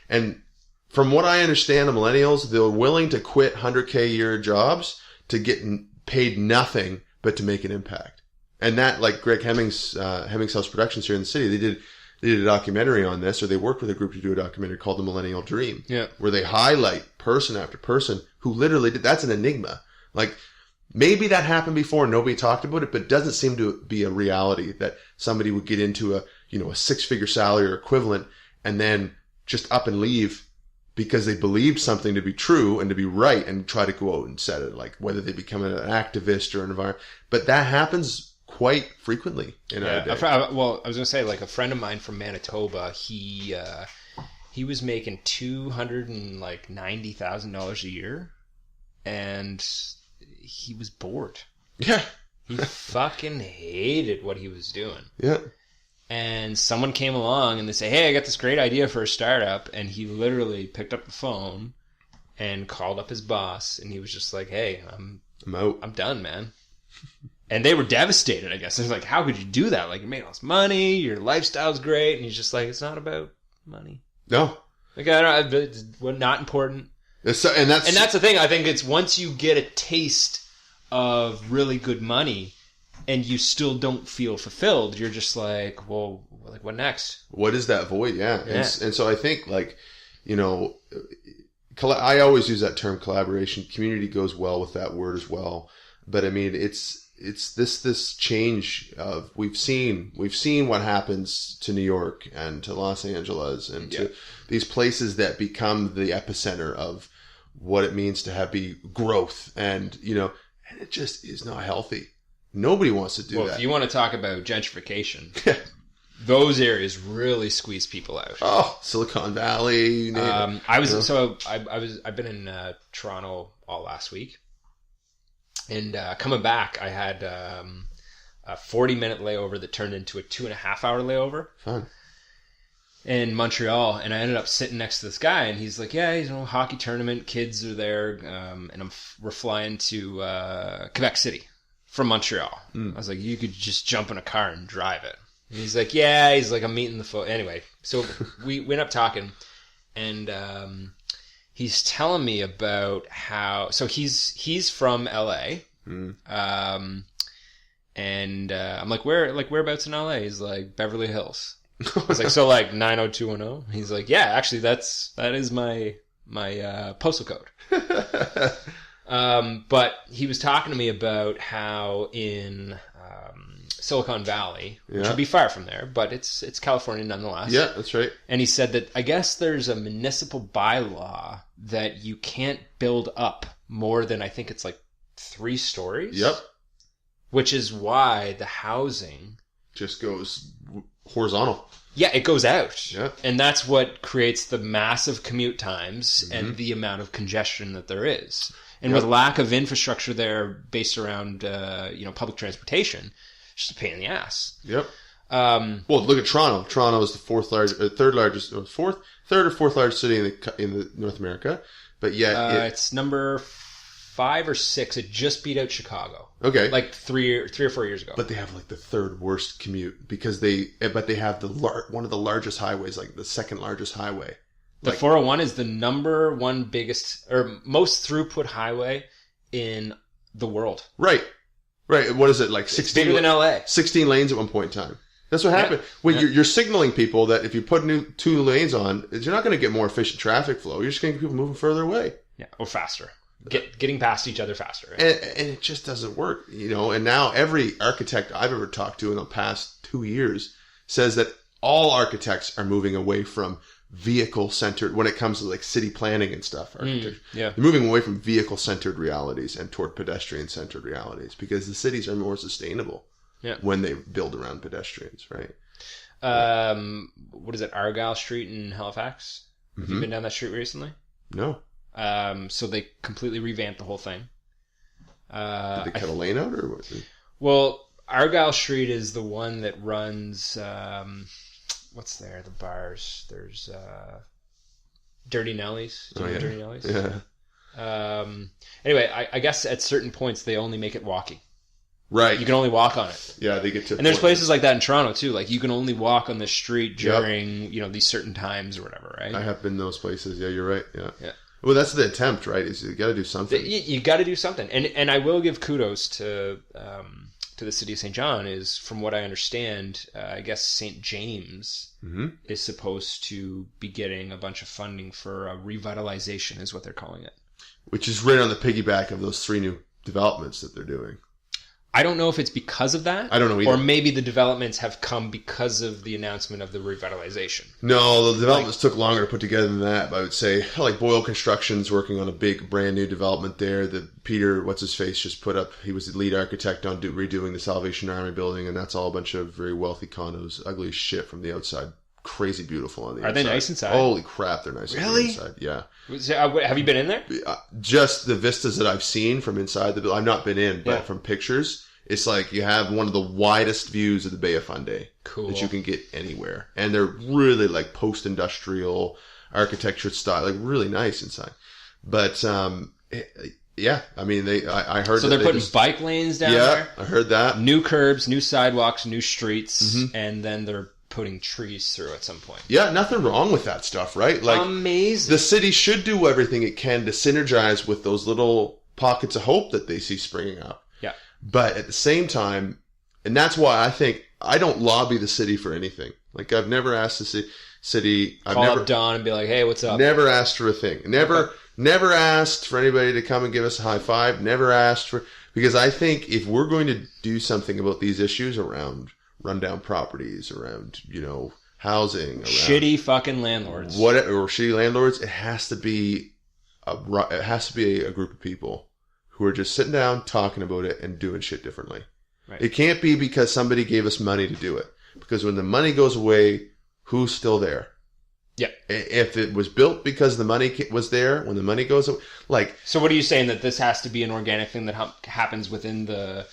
And from what I understand, the millennials, they're willing to quit 100K a year jobs to get paid nothing but to make an impact. And that, Greg Hemmings House Productions here in the city, they did a documentary on this, or they worked with a group to do a documentary called The Millennial Dream. Yeah. Where they highlight person after person who literally that's an enigma. Maybe that happened before and nobody talked about it, but it doesn't seem to be a reality that somebody would get into a 6-figure salary or equivalent and then just up and leave because they believed something to be true and to be right and try to go out and set it, whether they become an activist or an environment. But that happens quite frequently in our day. Well, I was going to say, a friend of mine from Manitoba, he was making $290,000 a year, and he was bored. Yeah. He fucking hated what he was doing. Yeah. And someone came along and they say, hey, I got this great idea for a startup. And he literally picked up the phone and called up his boss. And he was just like, hey, I'm out. I'm done, man. And they were devastated, I guess. They're like, how could you do that? Like, you made all this money, your lifestyle's great. And he's just like, it's not about money. No. Like, I don't, it's not important. And that's the thing. I think it's once you get a taste of really good money and you still don't feel fulfilled, you're just like, well, like, what next? What is that void? Yeah. Yeah. And so I think, like, you know, I always use that term collaboration. Community goes well with that word as well. But I mean, it's this change of we've seen what happens to New York and to Los Angeles and to these places that become the epicenter of what it means to be growth, and you know, and it just is not healthy. Nobody wants to do that. If you want to talk about gentrification, those areas really squeeze people out. Oh, Silicon Valley. You name it. I've been in Toronto all last week. And coming back, I had a 40-minute layover that turned into a 2.5-hour layover. Fun. In Montreal. And I ended up sitting next to this guy, and he's like, yeah, you know, hockey tournament, kids are there, and we're flying to Quebec City from Montreal. I was like, you could just jump in a car and drive it. And he's like, yeah, he's like, I'm meeting the Anyway, so we went up talking, and he's telling me about how, so he's from LA. And I'm like, whereabouts in LA? He's like, Beverly Hills. I was like, so like 90210? He's like, yeah, actually that is my postal code. But he was talking to me about how in Silicon Valley, which would be far from there, but it's California nonetheless. Yeah, that's right. And he said that I guess there's a municipal bylaw that you can't build up more than, I think it's like 3 stories. Yep. Which is why the housing just goes horizontal. Yeah, it goes out. Yeah. And that's what creates the massive commute times and the amount of congestion that there is. And with lack of infrastructure there based around public transportation, it's just a pain in the ass. Yep. Well, look at Toronto. Toronto is the third or fourth largest city in the North America, but yet it's number 5 or 6. It just beat out Chicago. Okay, like 3 or 4 years ago. But they have like the third worst commute because they have one of the largest highways, like the second largest highway. The 401 is the number 1 biggest or most throughput highway in the world. Right. What is it, like 16? It's bigger than LA. 16 lanes at one point in time. That's what happened. When you're signaling people that if you put 2 lanes on, you're not going to get more efficient traffic flow. You're just going to get people moving further away. Yeah, or faster. Getting past each other faster. Right? And it just doesn't work, you know. And now every architect I've ever talked to in the past 2 years says that all architects are moving away from vehicle-centered, when it comes to like city planning and stuff. They're moving away from vehicle-centered realities and toward pedestrian-centered realities because the cities are more sustainable when they build around pedestrians, right? What is it, Argyle Street in Halifax? Have you been down that street recently? No. So they completely revamped the whole thing. Did they cut a lane out or what? Well, Argyle Street is the one that runs, what's there? The bars. There's Dirty Nellies. Do you know Dirty Nellies? Yeah. Anyway, I guess at certain points they only make it walking. Right. You can only walk on it. Yeah, they get to. And there's places like that in Toronto too. Like you can only walk on the street during these certain times or whatever. Right. I have been in those places. Yeah, you're right. Yeah. Well, that's the attempt, right? Is you got to do something. You got to do something, and I will give kudos to the city of St. John. Is from what I understand, I guess St. James is supposed to be getting a bunch of funding for revitalization, is what they're calling it. Which is right on the piggyback of those 3 new developments that they're doing. I don't know if it's because of that. I don't know either. Or maybe the developments have come because of the announcement of the revitalization. No, the developments took longer to put together than that. But I would say, like Boyle Construction's working on a big, brand new development there. That Peter, what's-his-face, just put up. He was the lead architect on redoing the Salvation Army building, and that's all a bunch of very wealthy condos, ugly as shit from the outside crazy beautiful on the Are inside. they nice inside? Holy crap, they're nice on the Really? inside. Yeah. Have you been in there? Just the vistas that I've seen from inside the building. I've not been in, but Yeah. from pictures, it's like you have one of the widest views of the Bay of Fundy Cool. that you can get anywhere. And they're really like post-industrial architecture style, like really nice inside. But, yeah, I mean, I heard So that they're putting bike lanes down there? I heard that. New curbs, new sidewalks, new streets, Mm-hmm. and then they're putting trees through at some point. Yeah, nothing wrong with that stuff, right? Like, Amazing. the city should do everything it can to synergize with those little pockets of hope that they see springing up. Yeah. But at the same time, and that's why I think I don't lobby the city for anything. Like, I've never asked the city. I've Call never up Don and be like, hey, what's up? never asked for a thing. Never asked for anybody to come and give us a high five. Never asked for, because I think if we're going to do something about these issues around rundown properties, around, housing, around Shitty fucking landlords. or shitty landlords, it has to be a group of people who are just sitting down, talking about it, and doing shit differently. Right. It can't be because somebody gave us money to do it. Because when the money goes away, who's still there? Yeah. If it was built because the money was there, when the money goes away, like... So what are you saying, that this has to be an organic thing that happens within the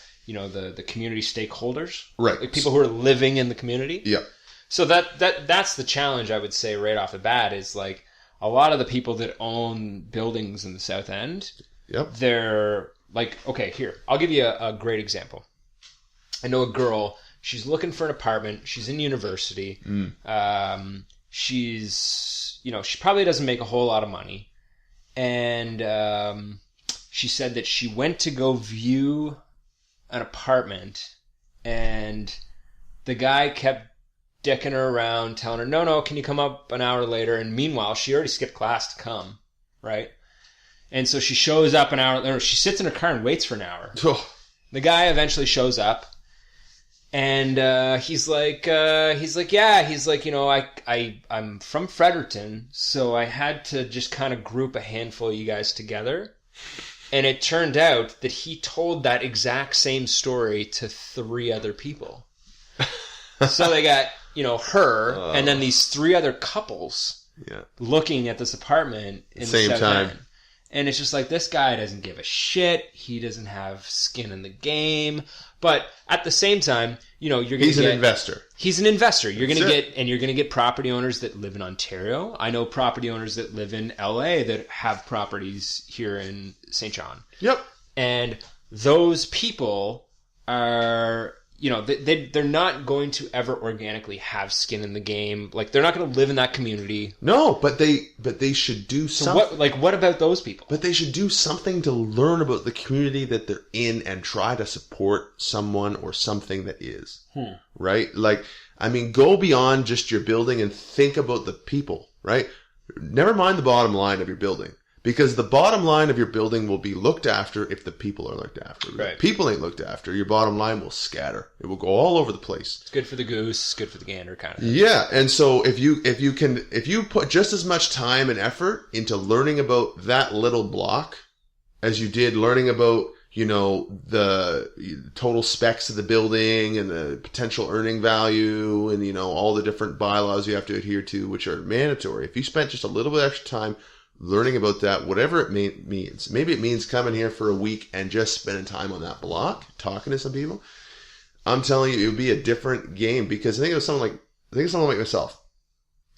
community stakeholders? Right. Like people who are living in the community? Yeah. So that's the challenge, I would say, right off the bat, is like a lot of the people that own buildings in the South End, Yep. they're like, okay, here, I'll give you a great example. I know a girl, she's looking for an apartment, she's in university, she probably doesn't make a whole lot of money, and she said that she went to go view an apartment, and the guy kept dicking her around, telling her, no, can you come up an hour later? And meanwhile, she already skipped class to come, right? And so she shows up an hour later, she sits in her car and waits for an hour. Oh, The guy eventually shows up, and he's like, I'm from Fredericton, so I had to just kind of group a handful of you guys together. And it turned out that he told that exact same story to 3 other people. So they got, her, and then these 3 other couples yeah. looking at this apartment in Same the South time. End. And it's just like, this guy doesn't give a shit. He doesn't have skin in the game. But at the same time, you're going to get... He's an investor. He's an investor. You're going to That's get, you're going to get property owners that live in Ontario. I know property owners that live in LA that have properties here in St. John. Yep. And those people are, they're not going to ever organically have skin in the game. Like, they're not going to live in that community. No, but they should do So something. what about those people? But they should do something to learn about the community that they're in and try to support someone or something that is. Right? Like, I mean, go beyond just your building and think about the people, right? Never mind the bottom line of your building. Because the bottom line of your building will be looked after if the people are looked after. Right. If people ain't looked after, your bottom line will scatter. It will go all over the place. It's good for the goose, it's good for the gander kind of thing. Yeah, and so if you put just as much time and effort into learning about that little block as you did learning about, the total specs of the building and the potential earning value and, all the different bylaws you have to adhere to, which are mandatory. If you spent just a little bit extra time learning about that, whatever it means, maybe it means coming here for a week and just spending time on that block, talking to some people. I'm telling you, it would be a different game, because I think of someone like myself.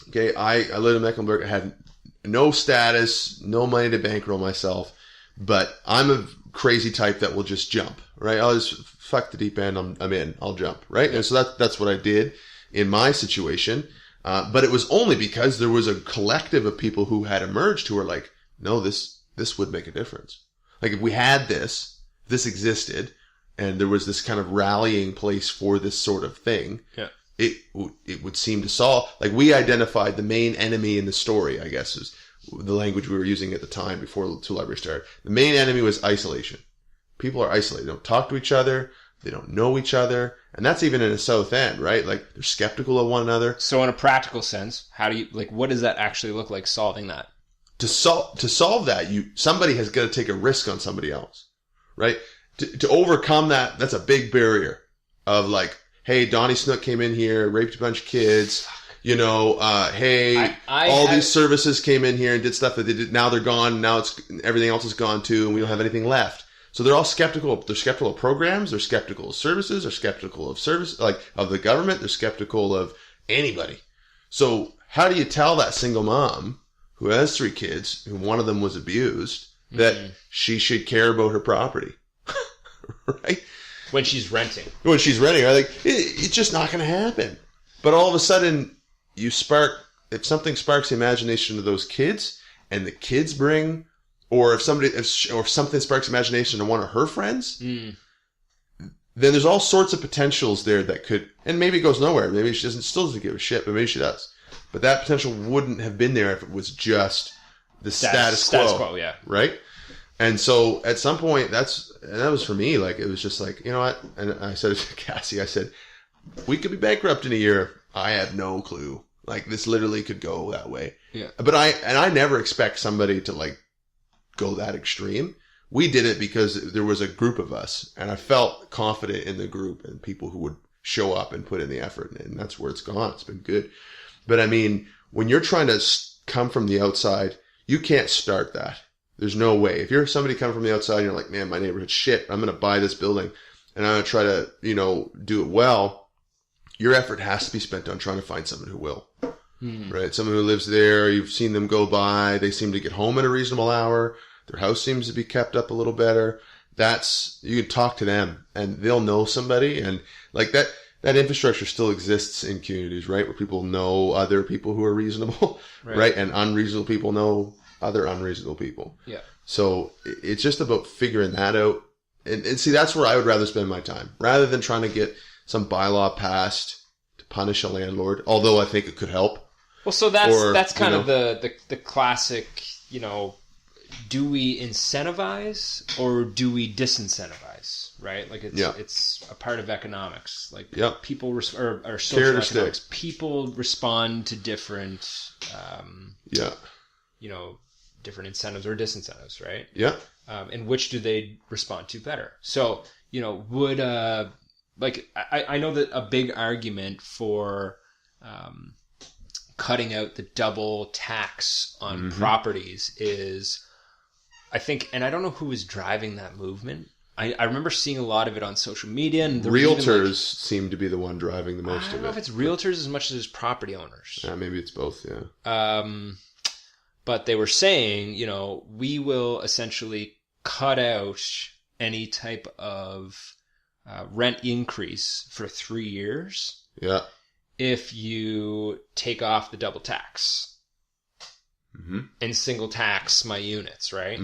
Okay, I lived in Mecklenburg. I had no status, no money to bankroll myself, but I'm a crazy type that will just jump, right? I'll just fuck the deep end. I'm in. I'll jump, right? And so that's what I did in my situation. But it was only because there was a collective of people who had emerged who were like, no, this would make a difference. Like, if we had this existed, and there was this kind of rallying place for this sort of thing, Yeah. it would seem to solve. Like, we identified the main enemy in the story, I guess, is the language we were using at the time before the Two Library started. The main enemy was isolation. People are isolated. They don't talk to each other. They don't know each other. And that's even in the South End, right? Like, they're skeptical of one another. So in a practical sense, what does that actually look like, solving that? To solve that, somebody has got to take a risk on somebody else, right? To overcome that, that's a big barrier of like, hey, Donnie Snook came in here, raped a bunch of kids, you know, hey, all these services came in here and did stuff that they did. Now they're gone. Now everything else is gone too, and we don't have anything left. So they're all skeptical. They're skeptical of programs. They're skeptical of services. They're skeptical of of the government. They're skeptical of anybody. So how do you tell that single mom who has 3 kids, who one of them was abused, that she should care about her property? Right? When she's renting. When she's renting, right? Like, it's just not going to happen. But all of a sudden, if something sparks the imagination of those kids, and the kids bring, or if something sparks imagination to one of her friends, then there's all sorts of potentials there that could, and maybe it goes nowhere. Maybe she still doesn't give a shit, but maybe she does. But that potential wouldn't have been there if it was just the status quo. Status quo, yeah. Right? And so at some point, that was for me, like, it was just like, you know what? And I said to Cassie, I said, we could be bankrupt in a year. I have no clue. Like, this literally could go that way. Yeah. But I never expect somebody to, like, go that extreme. We did it because there was a group of us, and I felt confident in the group and people who would show up and put in the effort, and that's where it's gone. It's been good. But I mean, when you're trying to come from the outside, you can't start that. There's no way. If you're somebody coming from the outside and you're like, man, my neighborhood's shit, I'm going to buy this building and I'm going to try to, you know, do it well, your effort has to be spent on trying to find someone who will. Right? Someone who lives there, you've seen them go by, they seem to get home at a reasonable hour, their house seems to be kept up a little better. You can talk to them and they'll know somebody, and like that infrastructure still exists in communities, right? Where people know other people who are reasonable, right? And unreasonable people know other unreasonable people. Yeah. So it's just about figuring that out. And see, that's where I would rather spend my time, rather than trying to get some bylaw passed to punish a landlord, although I think it could help. Well, so that's kind of the classic, you know, do we incentivize or do we disincentivize, right? Like it's a part of economics. Like people or social economics. People respond to different, you know, different incentives or disincentives, right? Yeah. And which do they respond to better? So, you know, would like I know that a big argument for cutting out the double tax on properties is, I think, and I don't know who is driving that movement. I remember seeing a lot of it on social media, and realtors seem to be the one driving the most of it. I don't know if it's realtors as much as property owners. Yeah, maybe it's both. Yeah. But they were saying, you know, we will essentially cut out any type of rent increase for 3 years. Yeah. If you take off the double tax and single tax my units, right?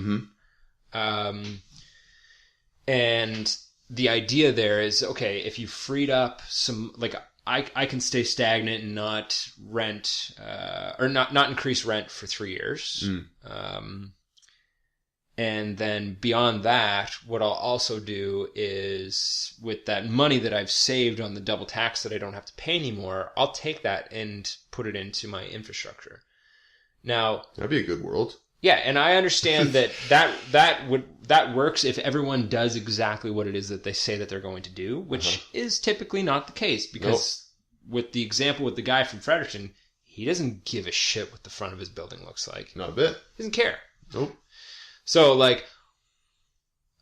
And the idea there is, okay, if you freed up some, like, I can stay stagnant and not rent, or not increase rent for 3 years. And then beyond that, what I'll also do is, with that money that I've saved on the double tax that I don't have to pay anymore, I'll take that and put it into my infrastructure. Now, that'd be a good world. Yeah, and I understand that works if everyone does exactly what it is that they say that they're going to do, which is typically not the case, because with the example with the guy from Fredericton, he doesn't give a shit what the front of his building looks like. Not a bit. He doesn't care. Nope. So, like,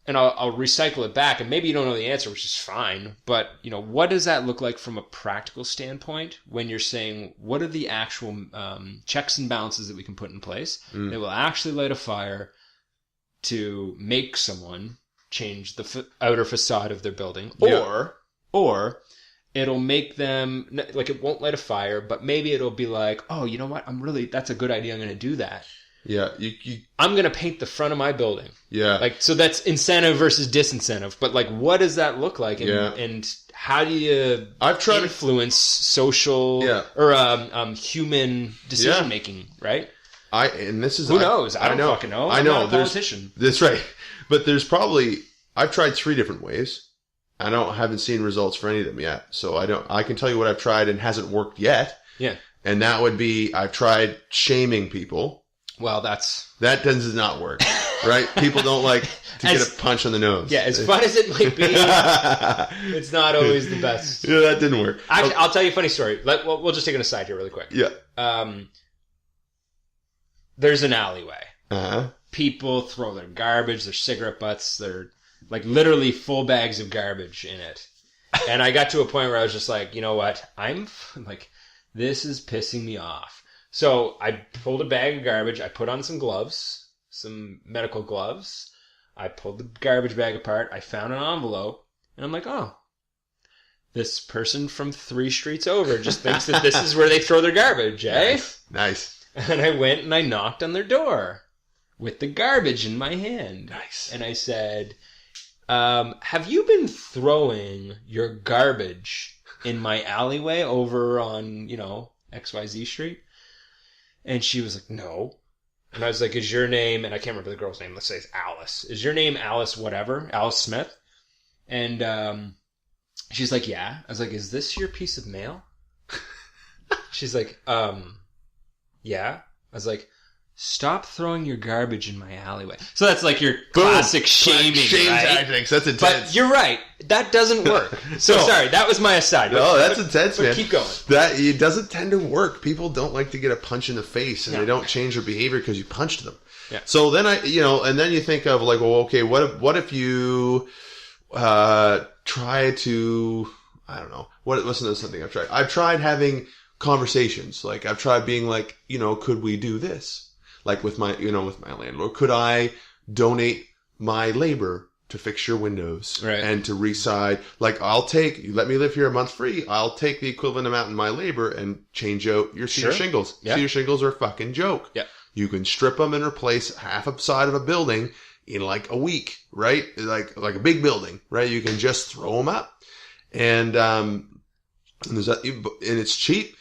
and I'll recycle it back, and maybe you don't know the answer, which is fine, but, you know, what does that look like from a practical standpoint when you're saying, what are the actual checks and balances that we can put in place that will actually light a fire to make someone change the outer facade of their building, or it'll make them, like, it won't light a fire, but maybe it'll be like, oh, you know what, that's a good idea, I'm going to do that. Yeah, I'm going to paint the front of my building. Yeah. Like, so that's incentive versus disincentive. But, like, what does that look like? And how do you influence social or human decision making, right? Who knows? I don't fucking know. I'm not a politician. That's right. But I've tried 3 different ways. I haven't seen results for any of them yet. So I can tell you what I've tried and hasn't worked yet. Yeah. And that would be, I've tried shaming people. Well, that does not work. right? People don't like to get a punch on the nose. Yeah, as fun as it might be, it's not always the best. Yeah, that didn't work. Actually, I'll tell you a funny story. We'll just take an aside here really quick. Yeah. There's an alleyway. Uh-huh. People throw their garbage, their cigarette butts, their like literally full bags of garbage in it. And I got to a point where I was just like, you know what? I'm like, this is pissing me off. So I pulled a bag of garbage. I put on some gloves, some medical gloves. I pulled the garbage bag apart. I found an envelope. And I'm like, oh, this person from 3 streets over just thinks that this is where they throw their garbage, eh? Nice. And I went and I knocked on their door with the garbage in my hand. Nice. And I said, have you been throwing your garbage in my alleyway over on, XYZ Street? And she was like, no. And I was like, is your name, and I can't remember the girl's name, let's say it's Alice. Is your name Alice whatever? Alice Smith? And she's like, yeah. I was like, is this your piece of mail? She's like, yeah. I was like, stop throwing your garbage in my alleyway. So that's like your classic shaming, Shame right? tactics. That's intense. But you're right. That doesn't work. So No. sorry, that was my aside. No, that's intense, but man. keep going. That it doesn't tend to work. People don't like to get a punch in the face, and No. they don't change their behavior because you punched them. Yeah. So then and then you think of like, well, okay, what if you try to, I don't know, what's another something I've tried? I've tried having conversations. Like I've tried being like, could we do this? Like with my landlord, could I donate my labor to fix your windows and to reside? Like let me live here a month free. I'll take the equivalent amount in my labor and change out your cedar shingles. Yeah. Cedar shingles are a fucking joke. Yeah. You can strip them and replace half a side of a building in like a week, right? Like a big building, right? You can just throw them up, and there's that, and it's cheap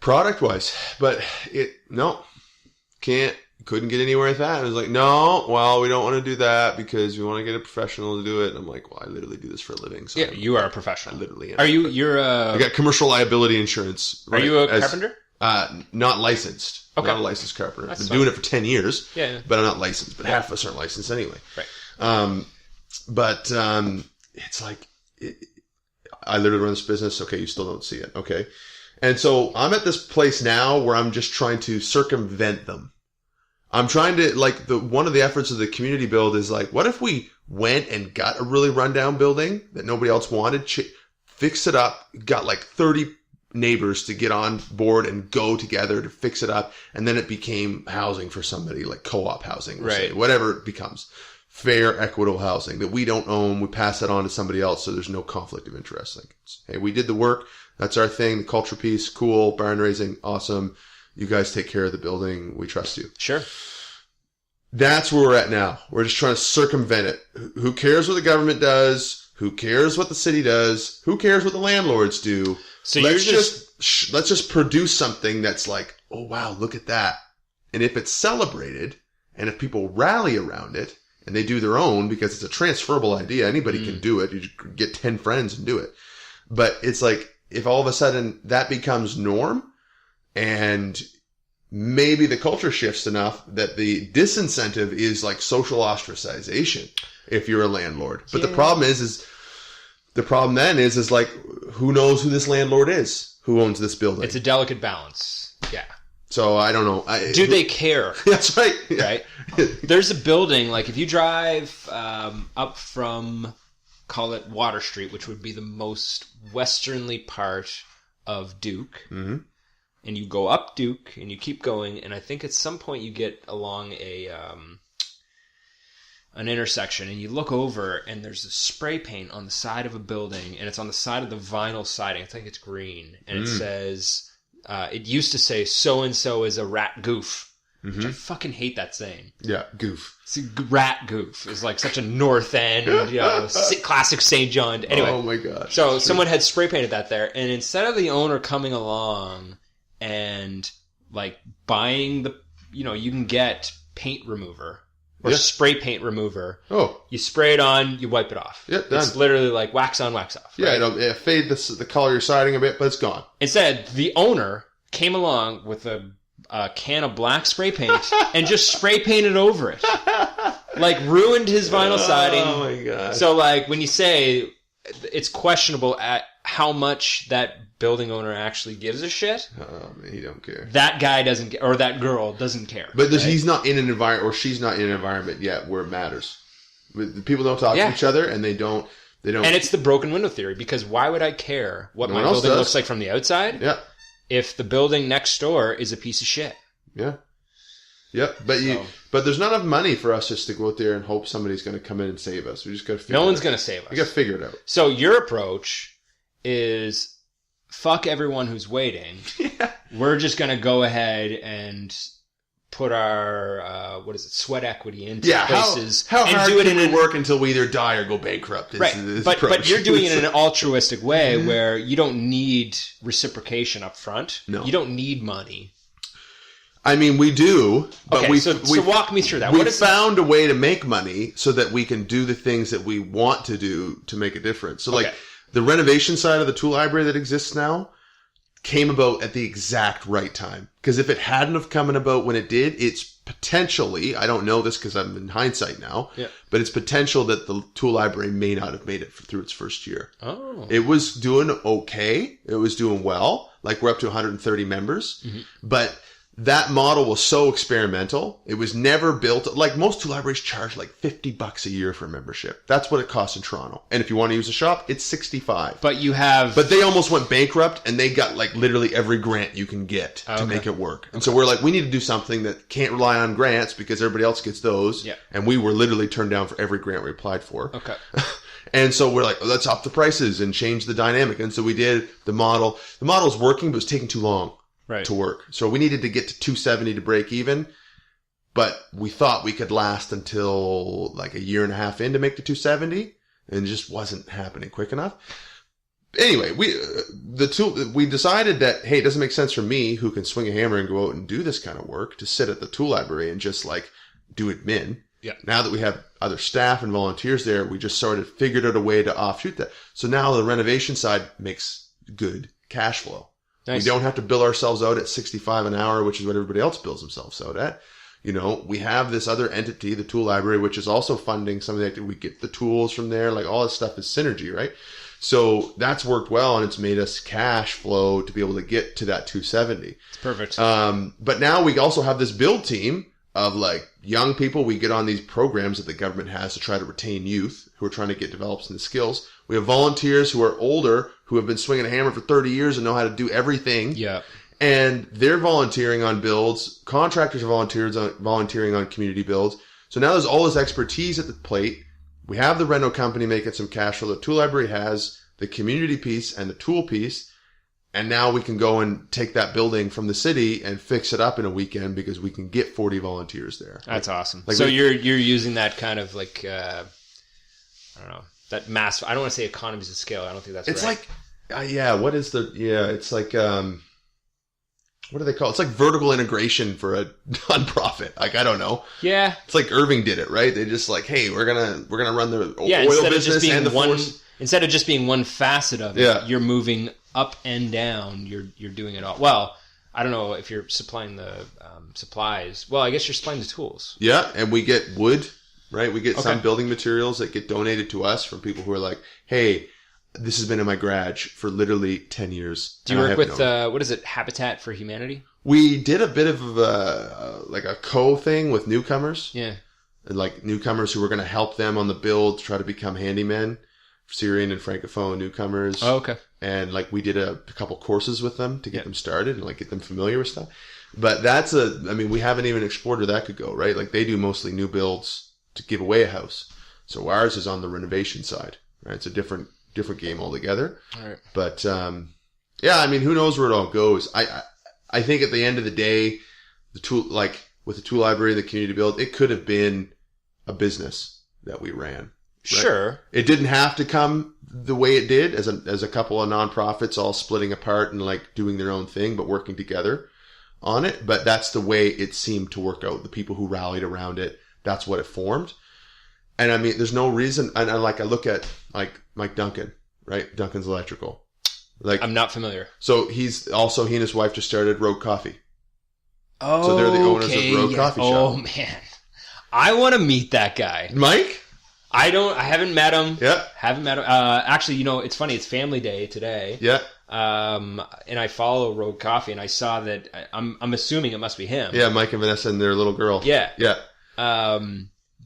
product wise, but couldn't get anywhere with that. I was like, no, well, we don't want to do that because we want to get a professional to do it. And I'm like, well, I literally do this for a living. So yeah, you are a professional. I literally am. I I got commercial liability insurance. Are you a carpenter? Not licensed. Okay. Not a licensed carpenter. I've been fine. doing it for 10 years. Yeah. But I'm not licensed. But half of us aren't licensed anyway. Right. It's like, I literally run this business. Okay, you still don't see it. Okay. And so I'm at this place now where I'm just trying to circumvent them. I'm trying to, like, one of the efforts of the community build is like, what if we went and got a really rundown building that nobody else wanted, fix it up, got like 30 neighbors to get on board and go together to fix it up, and then it became housing for somebody, like co-op housing, right? Whatever it becomes. Fair, equitable housing that we don't own, we pass that on to somebody else, so there's no conflict of interest. Like, hey, we did the work, that's our thing, the culture piece, cool, barn raising, awesome. You guys take care of the building. We trust you. Sure. That's where we're at now. We're just trying to circumvent it. Who cares what the government does? Who cares what the city does? Who cares what the landlords do? So let's just produce something that's like, oh wow, look at that. And if it's celebrated, and if people rally around it, and they do their own, because it's a transferable idea, anybody can do it. You just get 10 friends and do it. But it's like, if all of a sudden that becomes norm, and maybe the culture shifts enough that the disincentive is like social ostracization if you're a landlord. But the problem is like, who knows who this landlord is, who owns this building? It's a delicate balance. Yeah. So I don't know. Do they care? That's right. Right. There's a building, like if you drive up from, call it Water Street, which would be the most westernly part of Duke. Mm-hmm. And you go up Duke, and you keep going, and I think at some point you get along an intersection, and you look over, and there's a spray paint on the side of a building, and it's on the side of the vinyl siding. I think it's green, and it says, it used to say, so-and-so is a rat goof, which I fucking hate that saying. Yeah, goof. It's a rat goof. It's like such a North End, classic St. John. Anyway. Oh my gosh. So someone had spray painted that there, and instead of the owner coming along and like buying you can get paint remover or spray paint remover. Oh. You spray it on, you wipe it off. Yeah, done. It's literally like wax on, wax off. Yeah, right? it'll fade the color you're siding a bit, but it's gone. Instead, the owner came along with a can of black spray paint and just spray painted over it. Like, ruined his vinyl siding. Oh my god. So, like, when you say it's questionable at how much that building owner actually gives a shit, man, he don't care. that guy doesn't get, or that girl doesn't care. But right? he's not in an environment, or she's not in an environment yet where it matters. The people don't talk Yeah. to each other, and they don't. And it's the broken window theory, because why would I care what No my one else building does. looks like from the outside Yeah. if the building next door is a piece of shit? Yeah. Yep. But there's not enough money for us just to go out there and hope somebody's going to come in and save us. We just got to figure it out. No one's going to save us. We got to figure it out. So your approach is fuck everyone who's waiting. Yeah. We're just going to go ahead and put our sweat equity into places how and hard do it can in we work until we either die or go bankrupt? Right, but you're doing it in an altruistic way where you don't need reciprocation up front. No. You don't need money. I mean, we do, but Okay, so walk me through that. We found a way to make money so that we can do the things that we want to do to make a difference. So, like, the renovation side of the tool library that exists now came about at the exact right time. Because if it hadn't have come about when it did, it's potentially, I don't know this because I'm in hindsight now, but it's potential that the tool library may not have made it through its first year. Oh. It was doing okay. It was doing well. Like, we're up to 130 members. Mm-hmm. But that model was so experimental. It was never built. Like, most tool libraries charge like $50 a year for a membership. That's what it costs in Toronto. And if you want to use a shop, it's $65. But they almost went bankrupt, and they got like literally every grant you can get to make it work. And so we're like, we need to do something that can't rely on grants because everybody else gets those. Yeah. And we were literally turned down for every grant we applied for. Okay. And so we're like, let's up the prices and change the dynamic. And so we did the model. The model's working, but it's taking too long. Right. To work. So we needed to get to 270 to break even, but we thought we could last until like a year and a half in to make the 270, and it just wasn't happening quick enough. Anyway, we decided that, hey, it doesn't make sense for me, who can swing a hammer and go out and do this kind of work, to sit at the tool library and just like do admin. Yeah. Now that we have other staff and volunteers there, we just sort of figured out a way to offshoot that. So now the renovation side makes good cash flow. Nice. We don't have to bill ourselves out at $65 an hour, which is what everybody else bills themselves out at. You know, we have this other entity, the tool library, which is also funding some of the activity. We get the tools from there. Like, all this stuff is synergy, right? So that's worked well, and it's made us cash flow to be able to get to that 270. It's perfect. But now we also have this build team of like young people. We get on these programs that the government has to try to retain youth who are trying to get developed in the skills. We have volunteers who are older, who have been swinging a hammer for 30 years and know how to do everything. Yeah. And they're volunteering on builds. Contractors are volunteering on community builds. So now there's all this expertise at the plate. We have the reno company making some cash flow. The tool library has the community piece and the tool piece. And now we can go and take that building from the city and fix it up in a weekend because we can get 40 volunteers there. That's awesome. Like so you're using that kind of like, I don't know, that mass, I don't want to say economies of scale. I don't think that's it's right. Like, it's like, what do they call it? It's like vertical integration for a nonprofit. Like, I don't know. Yeah. It's like Irving did it, right? They just like, hey, we're gonna run the oil instead business of just being and the one, force. Instead of just being one facet of it, you're moving up and down. You're doing it all. Well, I don't know if you're supplying the supplies. Well, I guess you're supplying the tools. Yeah, and we get wood, right? We get some building materials that get donated to us from people who are like, hey, this has been in my garage for literally 10 years. Do you work with, what is it, Habitat for Humanity? We did a bit of like a thing with newcomers. Yeah. Like newcomers who were going to help them on the build, try to become handymen, Syrian and Francophone newcomers. Oh, okay. And like we did a couple courses with them to get them started and like get them familiar with stuff. But that's we haven't even explored where that could go, right? Like they do mostly new builds to give away a house. So ours is on the renovation side, right? It's a different game altogether. All right. But, who knows where it all goes. I think at the end of the day, the tool, like with the tool library, the community build, it could have been a business that we ran. Right? Sure. It didn't have to come the way it did as a couple of nonprofits all splitting apart and like doing their own thing, but working together on it. But that's the way it seemed to work out. The people who rallied around it, that's what it formed. And I mean, there's no reason. And I look at like Mike Duncan, right? Duncan's Electrical. Like, I'm not familiar. So he and his wife just started Rogue Coffee. Oh, so they're the owners of Rogue Coffee Shop. Oh man, I want to meet that guy. Mike? I haven't met him. Yeah. Haven't met him. Actually, it's funny. It's family day today. Yeah. And I follow Rogue Coffee, and I saw that. I'm assuming it must be him. Yeah, Mike and Vanessa and their little girl. Yeah. Yeah.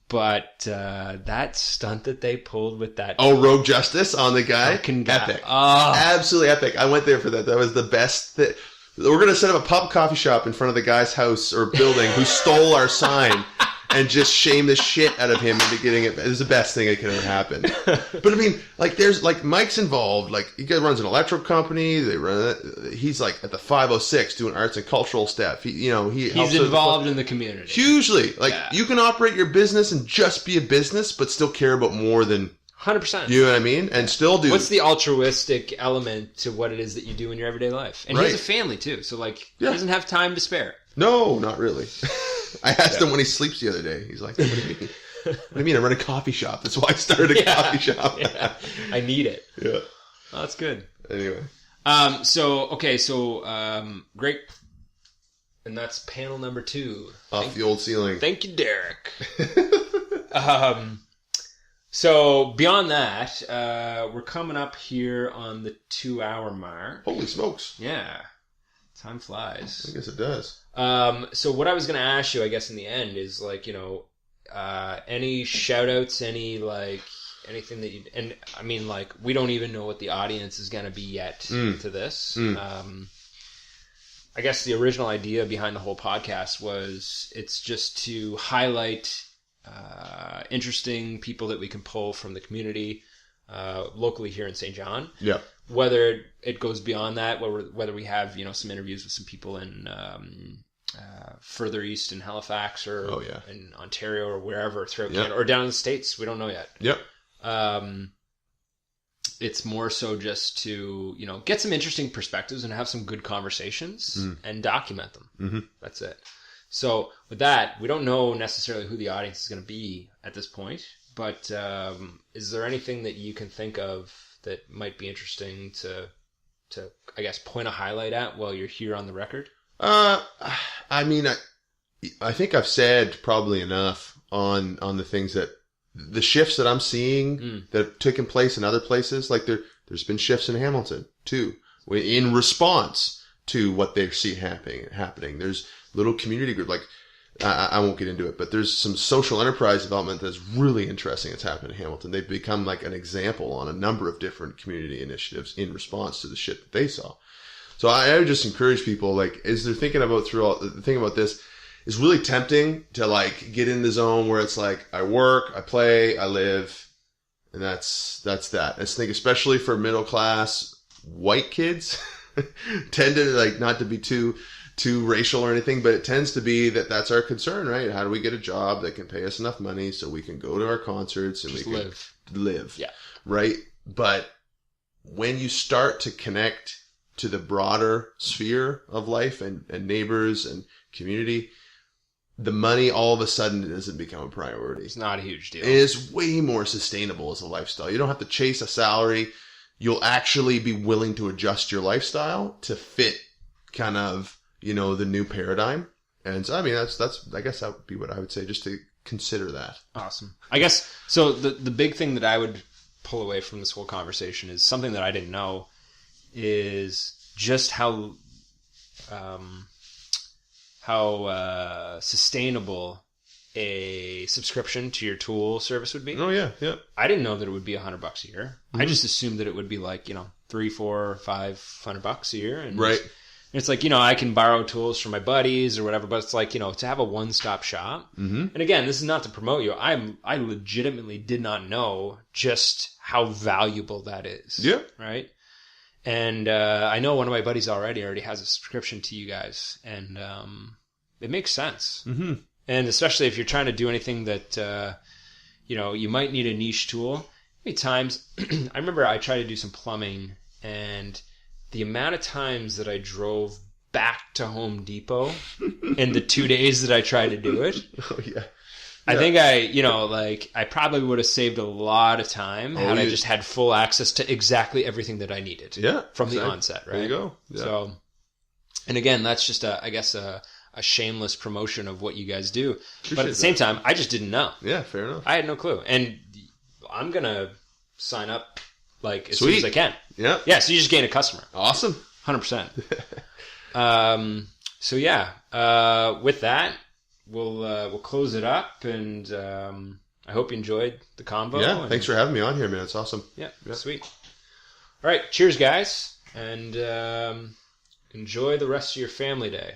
But that stunt that they pulled with that. Oh, Rogue Justice on the guy? Epic. Absolutely epic. I went there for that. That was the best. We're going to set up a pub coffee shop in front of the guy's house or building who stole our sign and just shame the shit out of him into getting it. It was the best thing that could ever happen. But I mean, there's Mike's involved. He runs an electrical company. He's at the 506 doing arts and cultural stuff. He's involved in the community hugely. You can operate your business and just be a business, but still care about more than 100%. You know what I mean? And still do. What's the altruistic element to what it is that you do in your everyday life? And he has a family too, so he doesn't have time to spare. No, not really. I asked him when he sleeps the other day. He's like, "What do you mean? What do you mean? I run a coffee shop. That's why I started a coffee shop. Yeah. I need it." Yeah. Oh, that's good. Anyway. So great. And that's panel number 2. Off the old ceiling. Thank you, Derek. So beyond that, we're coming up here on the 2-hour mark. Holy smokes. Yeah. Time flies. I guess it does. So what I was going to ask you, I guess in the end is any shout outs, anything that you, and I mean, we don't even know what the audience is going to be yet to this. I guess the original idea behind the whole podcast was it's just to highlight interesting people that we can pull from the community locally here in St. John. Yeah. Whether it goes beyond that, whether we have some interviews with some people in further east in Halifax or in Ontario or wherever throughout Canada or down in the States, we don't know yet. Yep. It's more so just to get some interesting perspectives and have some good conversations and document them. Mm-hmm. That's it. So with that, we don't know necessarily who the audience is going to be at this point, but is there anything that you can think of that might be interesting to I guess point a highlight at while you're here on the record? I mean, I think I've said probably enough on the things that the shifts that I'm seeing that have taken place in other places. There's been shifts in Hamilton too, in response to what they see happening. There's little community group, I won't get into it, but there's some social enterprise development that's really interesting that's happened in Hamilton. They've become an example on a number of different community initiatives in response to the shit that they saw. So I would just encourage people, as they're thinking about the thing about this, it's really tempting to get in the zone where it's I work, I play, I live, and that's that. I think especially for middle class white kids tend to not to be too racial or anything, but it tends to be that's our concern, right? How do we get a job that can pay us enough money so we can go to our concerts and just we can live? Yeah. Right? But when you start to connect to the broader sphere of life and neighbors and community, the money all of a sudden doesn't become a priority. It's not a huge deal. It is way more sustainable as a lifestyle. You don't have to chase a salary. You'll actually be willing to adjust your lifestyle to fit kind of the new paradigm. And so, I mean, I guess that would be what I would say, just to consider that. Awesome. I guess, so the big thing that I would pull away from this whole conversation is something that I didn't know is just how sustainable a subscription to your tool service would be. Oh yeah. Yeah. I didn't know that it would be $100 a year. Mm-hmm. I just assumed that it would be $300, $400, $500 a year. And right. It's I can borrow tools from my buddies or whatever, but it's to have a one-stop shop. Mm-hmm. And again, this is not to promote you. I legitimately did not know just how valuable that is. Yeah. Right. And I know one of my buddies already has a subscription to you guys, and it makes sense. Mm-hmm. And especially if you're trying to do anything that you might need a niche tool. Many times, I remember I tried to do some plumbing, and the amount of times that I drove back to Home Depot in the 2 days that I tried to do it. Oh yeah. I think I probably would have saved a lot of time had I just had full access to exactly everything that I needed. Yeah. From the onset, right? There you go. Yeah. So, and again, that's just a a shameless promotion of what you guys do. Appreciate but at the same time, I just didn't know. Yeah, fair enough. I had no clue. And I'm going to sign up like as soon as I can. Yeah. Yeah, so you just gain a customer. Awesome. 100%. So yeah, with that, we'll close it up, and I hope you enjoyed the convo. Yeah, thanks for having me on here, man. It's awesome. Yeah, sweet. All right, cheers, guys, and enjoy the rest of your family day.